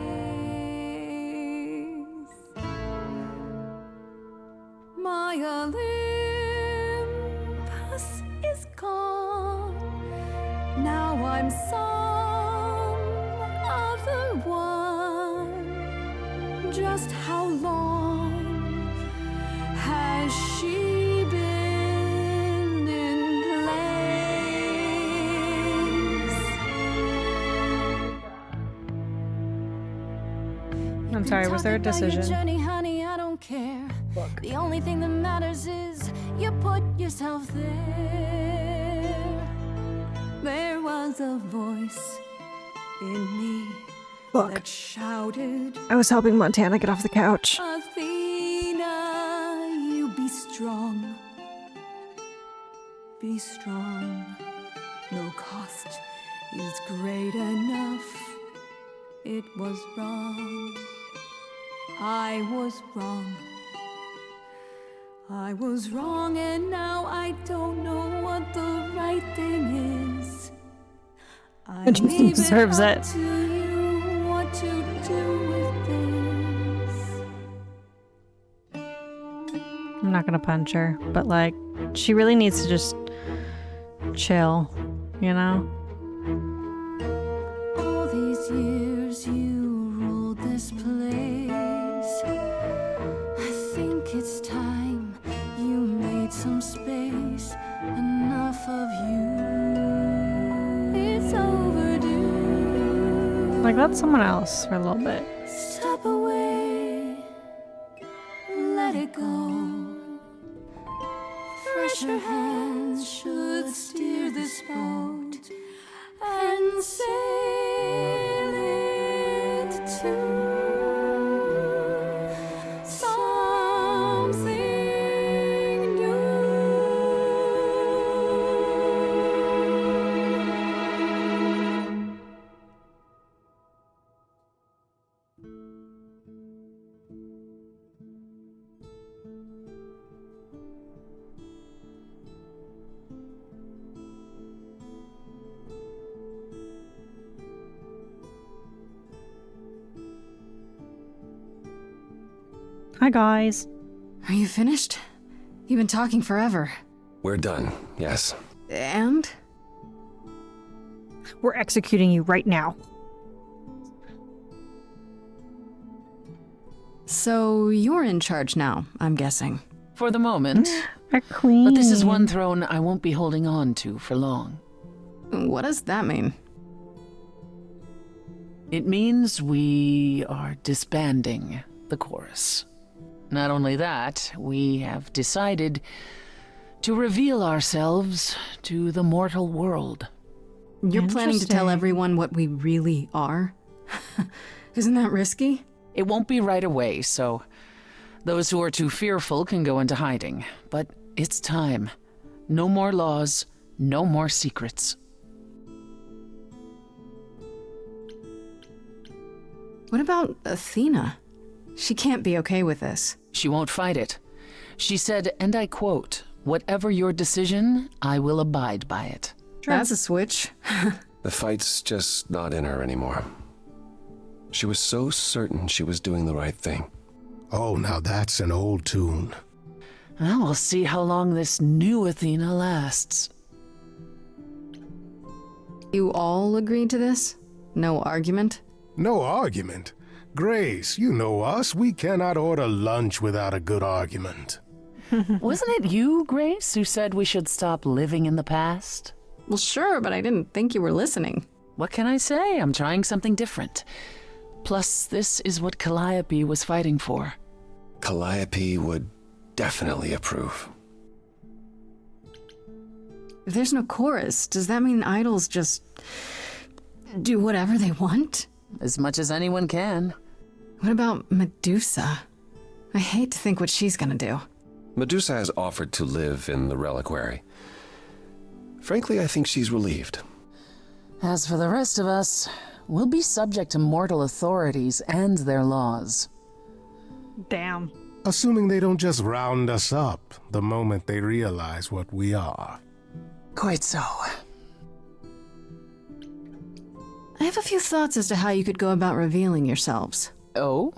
My Olympus is gone. Now I'm some other one. Just how long has she been in place? I'm sorry, was there a decision? Journey, honey, I don't care. Look. The only thing that matters is you put yourself there. There was a voice in me that shouted, I was helping Montana get off the couch. Athena, you be strong. Be strong. No cost is great enough. It was wrong. I was wrong. I was wrong, and now I don't know what the right thing is. I And she leave deserves up it. to you what to do with this. I'm not gonna punch her, but like, she really needs to just chill, you know? All these years you ruled this place. I think it's time you made some space. Enough of you. It's overdue. Like, let someone else for a little bit. Step away. Let it go. Fresher hands should steer this boat and sail it to something new. Hi, guys. Are you finished? You've been talking forever. We're done, yes. And? We're executing you right now. So you're in charge now, I'm guessing. For the moment. Our queen. But this is one throne I won't be holding on to for long. What does that mean? It means we are disbanding the chorus. Not only that, we have decided to reveal ourselves to the mortal world. You're planning to tell everyone what we really are? Isn't that risky? It won't be right away, so those who are too fearful can go into hiding. But it's time. No more laws, no more secrets. What about Athena? She can't be okay with this. She won't fight it. She said, and I quote, "Whatever your decision, I will abide by it." That's a switch. The fight's just not in her anymore. She was so certain she was doing the right thing. Oh, now that's an old tune. Well, we'll see how long this new Athena lasts. You all agreed to this? No argument? No argument. Grace, you know us. We cannot order lunch without a good argument. Wasn't it you, Grace, who said we should stop living in the past? Well, sure, but I didn't think you were listening. What can I say? I'm trying something different. Plus, this is what Calliope was fighting for. Calliope would definitely approve. If there's no chorus, does that mean idols just do whatever they want? As much as anyone can. What about Medusa? I hate to think what she's gonna do. Medusa has offered to live in the reliquary. Frankly, I think she's relieved. As for the rest of us, we'll be subject to mortal authorities and their laws. Damn. Assuming they don't just round us up the moment they realize what we are. Quite so. I have a few thoughts as to how you could go about revealing yourselves. Oh?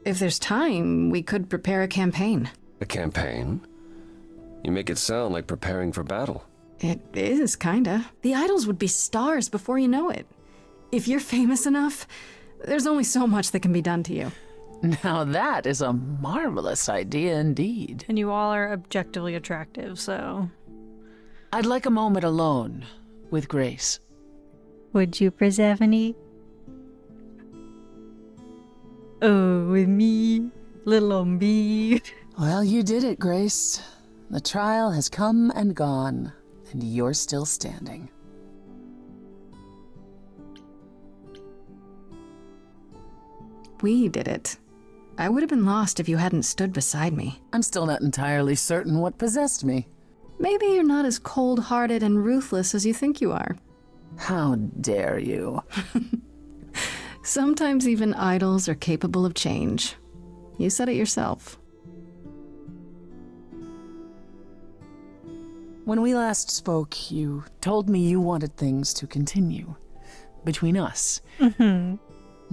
If there's time, we could prepare a campaign. A campaign? You make it sound like preparing for battle. It is, kinda. The idols would be stars before you know it. If you're famous enough, there's only so much that can be done to you. Now that is a marvelous idea indeed. And you all are objectively attractive, so... I'd like a moment alone with Grace. Would you, Persephone? Oh, with me, little old me. Well, you did it, Grace. The trial has come and gone, and you're still standing. We did it. I would have been lost if you hadn't stood beside me. I'm still not entirely certain what possessed me. Maybe you're not as cold-hearted and ruthless as you think you are. How dare you? Sometimes even idols are capable of change. You said it yourself. When we last spoke, you told me you wanted things to continue between us. Mm-hmm.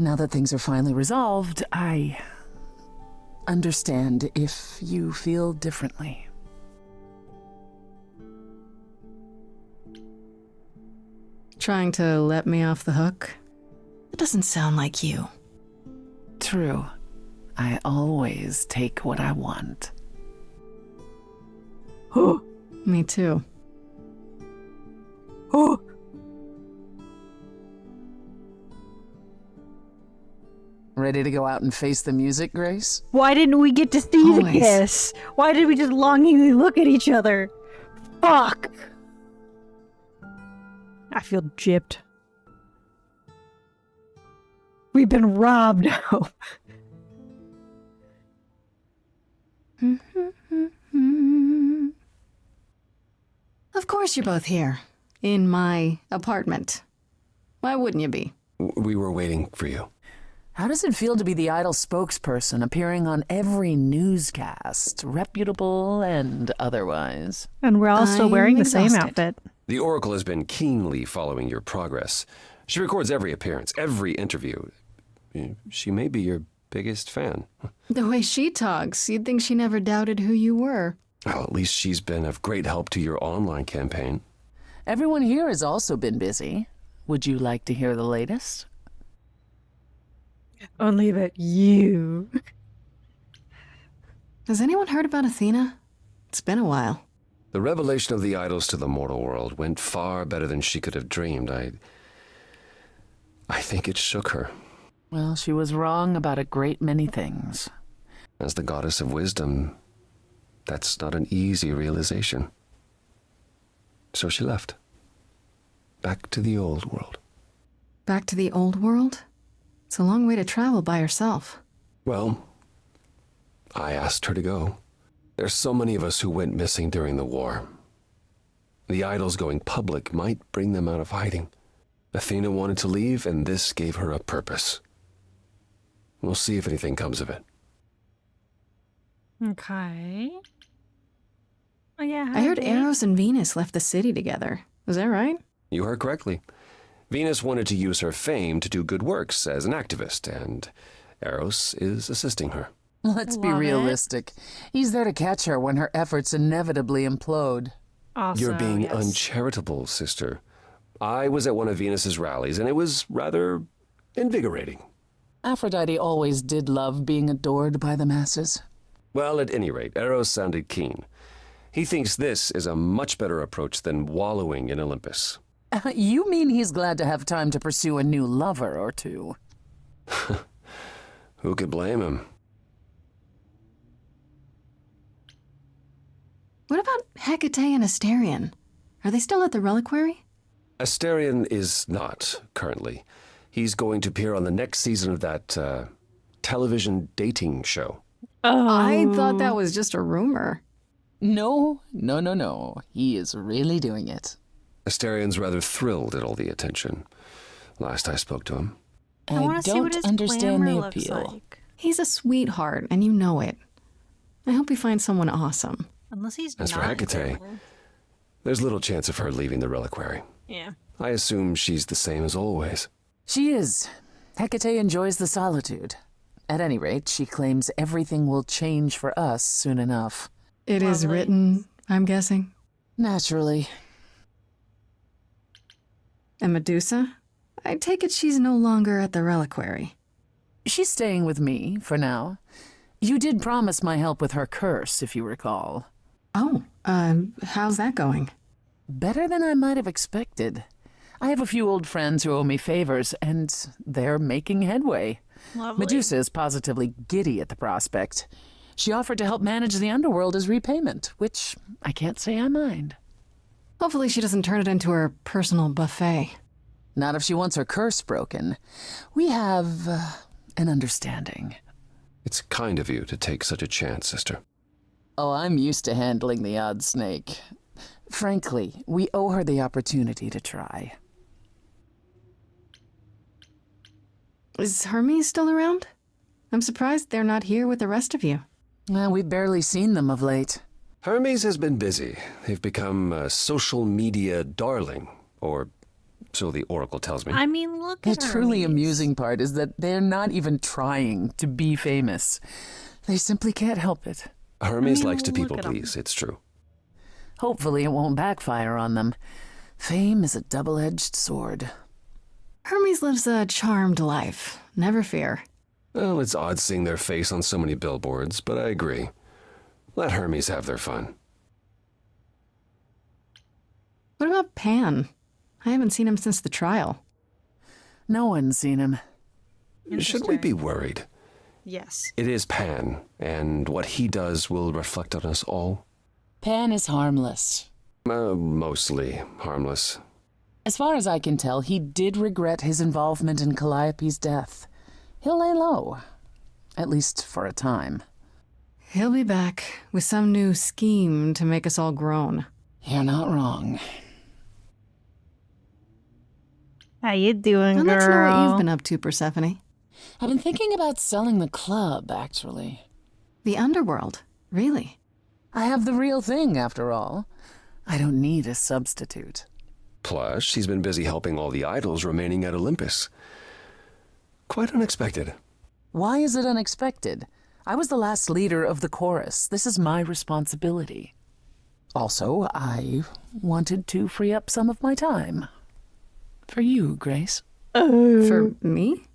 Now that things are finally resolved, I understand if you feel differently. Trying to let me off the hook? It doesn't sound like you. True. I always take what I want. Me too. Ready to go out and face the music, Grace? Why didn't we get to see the kiss? Why did we just longingly look at each other? Fuck! I feel gypped. We've been robbed now. Of course you're both here. In my apartment. Why wouldn't you be? We were waiting for you. How does it feel to be the idol spokesperson appearing on every newscast, reputable and otherwise? And we're all still wearing the same exhausted. outfit. The Oracle has been keenly following your progress. She records every appearance, every interview. She may be your biggest fan. The way she talks, you'd think she never doubted who you were. Well, at least she's been of great help to your online campaign. Everyone here has also been busy. Would you like to hear the latest? Only about you. Has anyone heard about Athena? It's been a while. The revelation of the idols to the mortal world went far better than she could have dreamed. I think it shook her. Well, she was wrong about a great many things. As the goddess of wisdom, that's not an easy realization. So she left. Back to the old world. Back to the old world? It's a long way to travel by herself. Well, I asked her to go. There's so many of us who went missing during the war. The idols going public might bring them out of hiding. Athena wanted to leave, and this gave her a purpose. We'll see if anything comes of it. Okay. Oh, yeah. I heard Eros and Venus left the city together. Was that right? You heard correctly. Venus wanted to use her fame to do good works as an activist, and Eros is assisting her. Let's be Love it. realistic. He's there to catch her when her efforts inevitably implode. Also, You're being yes. uncharitable, sister. I was at one of Venus's rallies, and it was rather invigorating. Aphrodite always did love being adored by the masses. Well, at any rate, Eros sounded keen. He thinks this is a much better approach than wallowing in Olympus. You mean he's glad to have time to pursue a new lover or two? Who could blame him? What about Hecate and Asterion? Are they still at the reliquary? Asterion is not, currently. He's going to appear on the next season of that, television dating show. I thought that was just a rumor. No. He is really doing it. Asterion's rather thrilled at all the attention. Last I spoke to him. I want to see what his understand glamour the looks appeal. like. He's a sweetheart, and you know it. I hope he finds someone awesome. Unless he's As for not Hecate, glamour. there's little chance of her leaving the reliquary. Yeah. I assume she's the same as always. She is. Hecate enjoys the solitude. At any rate, she claims everything will change for us soon enough. It is Lovely. written, I'm guessing. Naturally. And Medusa? I take it she's no longer at the reliquary. She's staying with me for now. You did promise my help with her curse, if you recall. Oh, how's that going? Better than I might have expected. I have a few old friends who owe me favors, and they're making headway. Lovely. Medusa is positively giddy at the prospect. She offered to help manage the underworld as repayment, which I can't say I mind. Hopefully she doesn't turn it into her personal buffet. Not if she wants her curse broken. We have an understanding. It's kind of you to take such a chance, sister. Oh, I'm used to handling the odd snake. Frankly, we owe her the opportunity to try. Is Hermes still around? I'm surprised they're not here with the rest of you. We've barely seen them of late. Hermes has been busy. They've become a social media darling, or so the Oracle tells me. I mean, look The at truly Hermes. amusing part is that they're not even trying to be famous. They simply can't help it. Hermes likes to look people at 'em. please, it's true. Hopefully it won't backfire on them. Fame is a double-edged sword. Hermes lives a charmed life. Never fear. Well, it's odd seeing their face on so many billboards, but I agree. Let Hermes have their fun. What about Pan? I haven't seen him since the trial. No one's seen him. Should we be worried? Yes. It is Pan, and what he does will reflect on us all. Pan is harmless. Mostly harmless. As far as I can tell, he did regret his involvement in Calliope's death. He'll lay low. At least for a time. He'll be back with some new scheme to make us all groan. You're not wrong. How you doing, I'd girl? like to know what you've been up to, Persephone. I've been thinking about selling the club, actually. The underworld? Really? I have the real thing, after all. I don't need a substitute. Plus, she's been busy helping all the idols remaining at Olympus. Quite unexpected. Why is it unexpected? I was the last leader of the chorus. This is my responsibility. Also, I wanted to free up some of my time. For you, Grace. For me?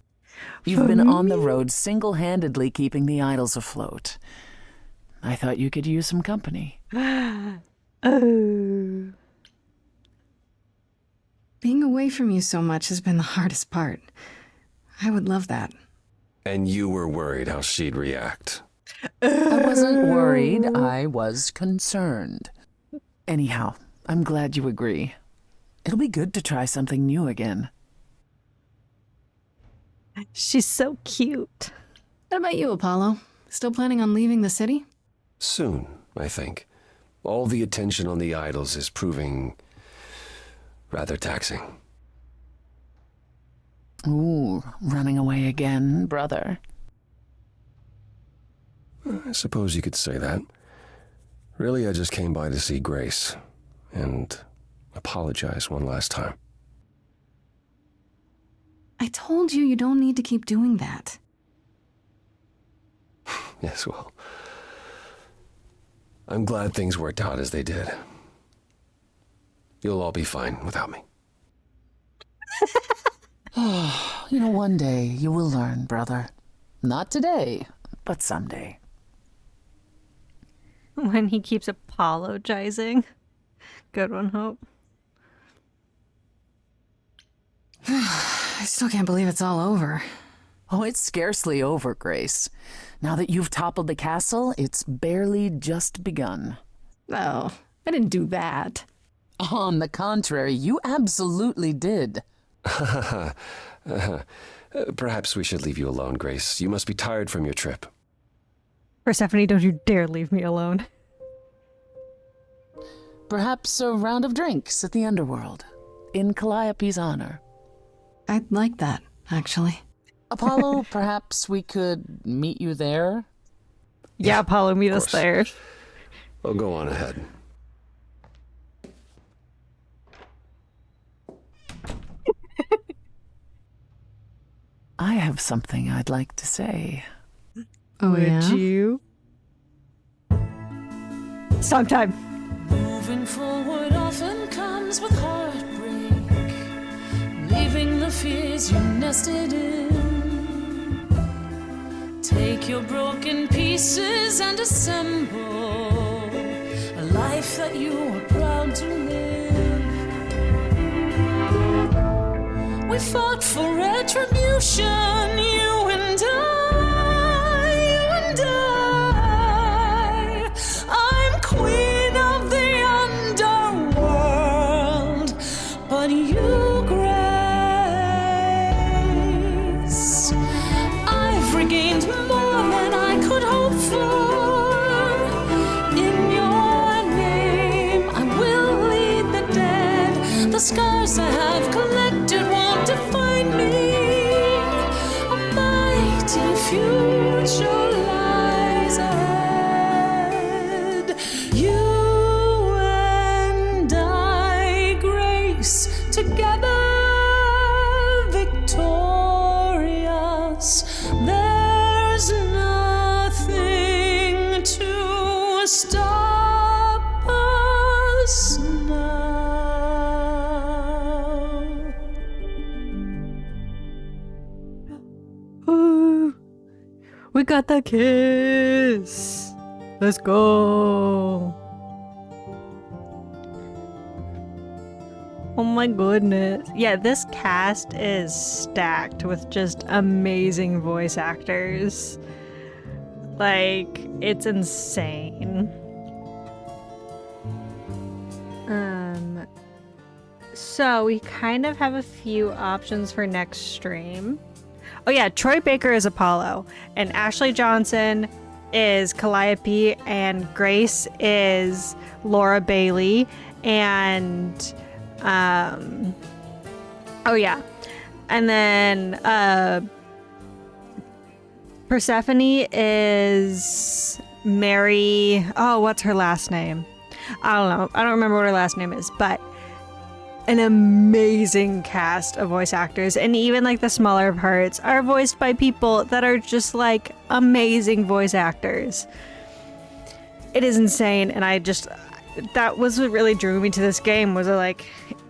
You've been on the road single-handedly keeping the idols afloat. I thought you could use some company. Oh. Being away from you so much has been the hardest part. I would love that. And you were worried how she'd react. I wasn't worried. I was concerned. Anyhow, I'm glad you agree. It'll be good to try something new again. She's so cute. What about you, Apollo? Still planning on leaving the city? Soon, I think. All the attention on the idols is proving rather taxing. Ooh, running away again, brother. I suppose you could say that. Really, I just came by to see Grace and apologize one last time. I told you don't need to keep doing that. Yes, well, I'm glad things worked out as they did. You'll all be fine without me. You know, one day you will learn, brother. Not today, but someday. When he keeps apologizing. Good one, Hope. I still can't believe it's all over. Oh, it's scarcely over, Grace. Now that you've toppled the castle, it's barely just begun. Oh, I didn't do that. On the contrary, you absolutely did. Perhaps we should leave you alone, Grace. You must be tired from your trip. Persephone, don't you dare leave me alone. Perhaps a round of drinks at the underworld, in Calliope's honor. I'd like that, actually. Apollo, perhaps we could meet you there? Yeah, Apollo, meet us there. Oh, go on ahead. I have something I'd like to say. Oh, Would you? Sometime. Moving forward often comes with heartbreak, leaving the fears you nested in. Take your broken pieces and assemble a life that you are proud to live. We fought for retribution, you and I. I'm queen of the underworld, but you, Grace, I've regained more than I could hope for. In your name, I will lead the dead. The scars I have collected won't define me. A mighty future lies ahead. You and I, Grace, together victorious. There's nothing to stop us now. Ooh, we got the kiss. Let's go. Oh my goodness. Yeah, this cast is stacked with just amazing voice actors. Like, it's insane. So we kind of have a few options for next stream. Oh yeah, Troy Baker is Apollo, and Ashley Johnson is Calliope, and Grace is Laura Bailey, and oh yeah, and then Persephone is Mary. Oh, what's her last name? I don't know. I don't remember what her last name is, but an amazing cast of voice actors, and even like the smaller parts are voiced by people that are just like amazing voice actors. It is insane, and that was what really drew me to this game. Was like,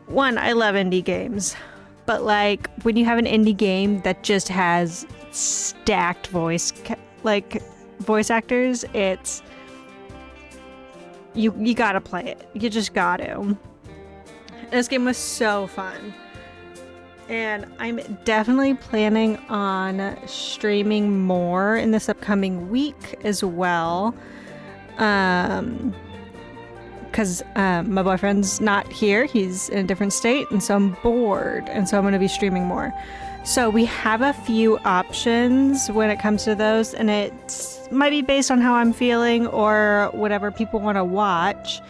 one, I love indie games, but like when you have an indie game that just has stacked voice actors, it's you gotta play it. You just got to. This game was so fun, and I'm definitely planning on streaming more in this upcoming week as well, because my boyfriend's not here. He's in a different state, and so I'm bored, and so I'm going to be streaming more. So we have a few options when it comes to those, and it might be based on how I'm feeling or whatever people want to watch.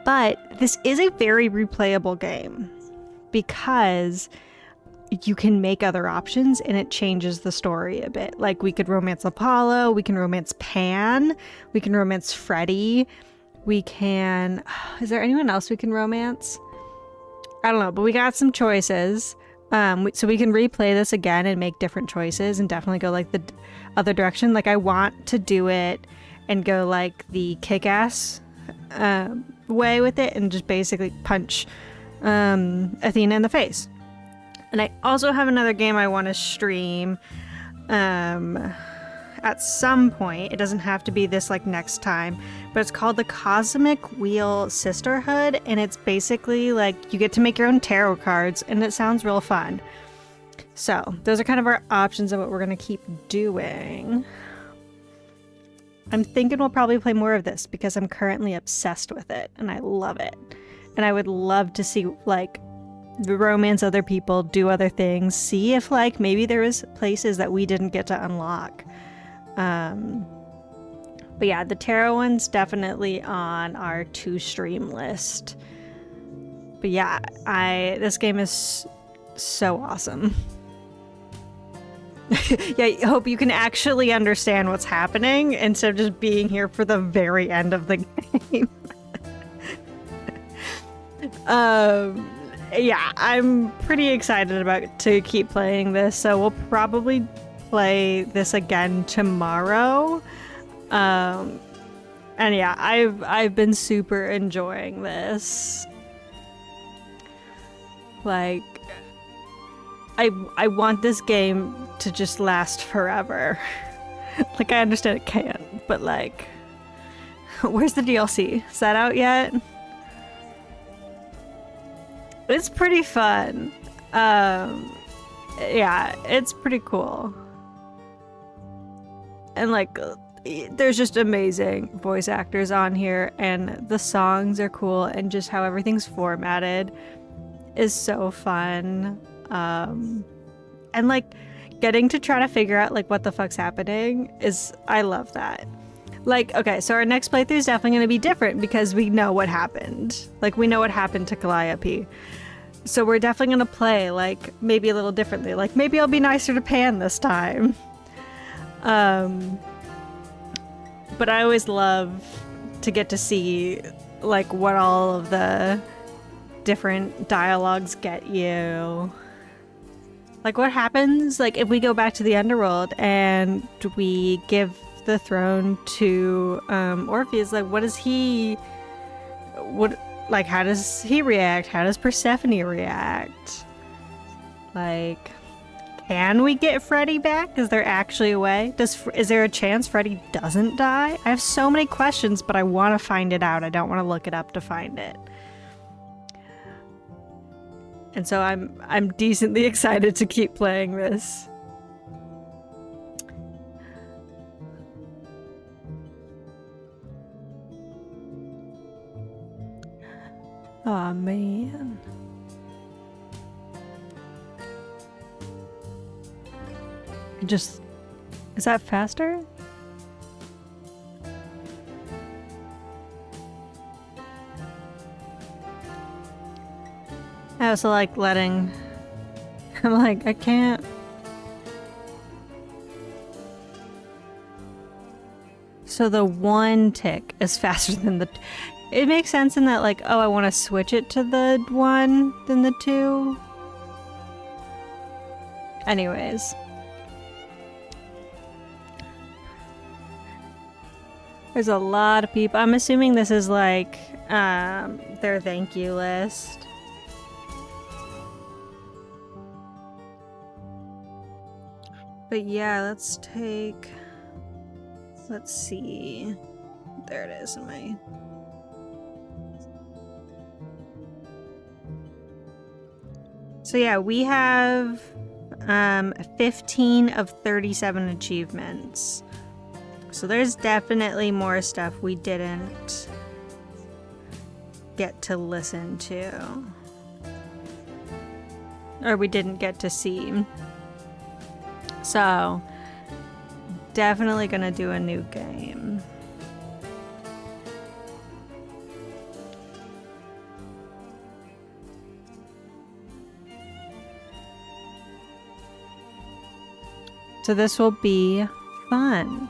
But this is a very replayable game because you can make other options and it changes the story a bit. Like, we could romance Apollo, we can romance Pan, we can romance Freddy, we can... Is there anyone else we can romance? I don't know, but we got some choices. So we can replay this again and make different choices and definitely go like the other direction. Like, I want to do it and go like the kick-ass way with it and just basically punch Athena in the face. And I also have another game I want to stream at some point. It doesn't have to be this like next time, but it's called the Cosmic Wheel Sisterhood, and it's basically like you get to make your own tarot cards, and it sounds real fun. So those are kind of our options of what we're going to keep doing. I'm thinking we'll probably play more of this because I'm currently obsessed with it and I love it. and I would love to see like romance other people, do other things, see if like maybe there was places that we didn't get to unlock. But yeah, the tarot one's definitely on our to stream list. But yeah, this game is so awesome. Yeah, I hope you can actually understand what's happening instead of just being here for the very end of the game. Yeah, I'm pretty excited to keep playing this, so we'll probably play this again tomorrow. And yeah, I've been super enjoying this. Like, I want this game to just last forever. Like, I understand it can't, but like, where's the DLC? Is that out yet? It's pretty fun. Yeah, it's pretty cool. And like, there's just amazing voice actors on here, and the songs are cool, and just how everything's formatted is so fun. And like getting to try to figure out like what the fuck's happening I love that. Like, okay, so our next playthrough is definitely going to be different because we know what happened. Like, we know what happened to Calliope. So we're definitely going to play like maybe a little differently. Like, maybe I'll be nicer to Pan this time. But I always love to get to see like what all of the different dialogues get you. Like, what happens like if we go back to the underworld and we give the throne to Orpheus? Like, how does he react? How does Persephone react? Like, can we get Freddy back? Is there actually a way? Is there a chance Freddy doesn't die? I have so many questions, but I want to find it out. I don't want to look it up to find it. And so I'm decently excited to keep playing this. Oh man. Is that faster? I also like I'm like, I can't. So the one tick is faster than it makes sense in that like, oh, I want to switch it to the 1 than the 2. Anyways. There's a lot of people. I'm assuming this is like their thank you list. But yeah, let's see. There it is in my... So yeah, we have 15 of 37 achievements. So there's definitely more stuff we didn't get to listen to. Or we didn't get to see. So, definitely gonna do a new game. So this will be fun.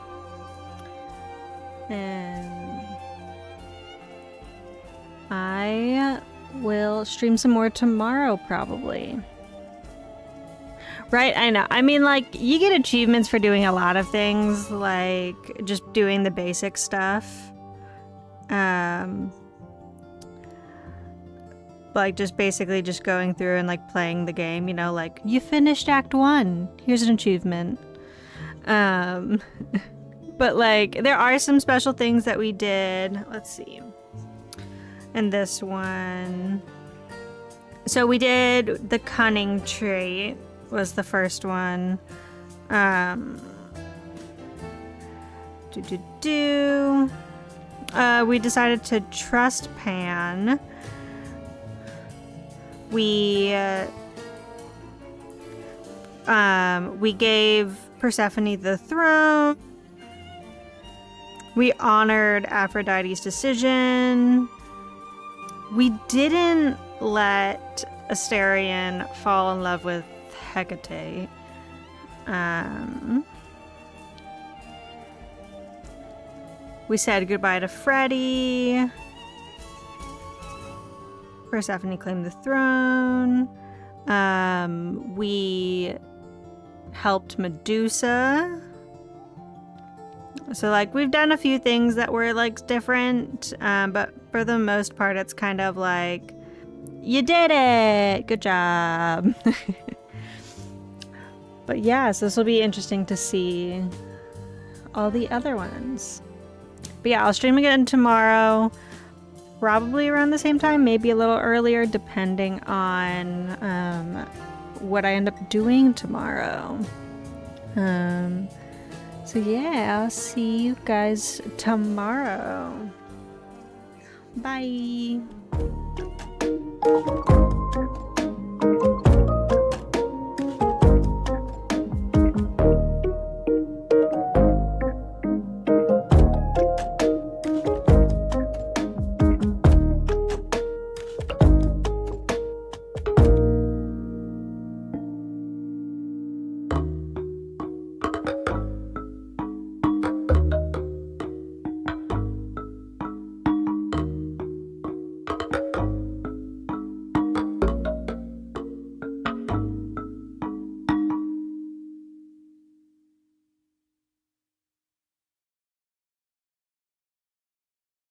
And I will stream some more tomorrow, probably. Right, I know. I mean, like, you get achievements for doing a lot of things, like just doing the basic stuff. Like, just basically just going through and, like, playing the game, you know, like, you finished Act 1. Here's an achievement. But, like, there are some special things that we did. Let's see. And this one. So we did the cunning trait. Was the first one. We decided to trust Pan. we gave Persephone the throne. We honored Aphrodite's decision. We didn't let Asterion fall in love with Hecate. We said goodbye to Freddie. Persephone claimed the throne. We helped Medusa. So, like, we've done a few things that were, like, different, but for the most part, it's kind of like, you did it! Good job! But yeah, so this will be interesting to see all the other ones. But yeah, I'll stream again tomorrow, probably around the same time, maybe a little earlier, depending on what I end up doing tomorrow. So yeah, I'll see you guys tomorrow. Bye.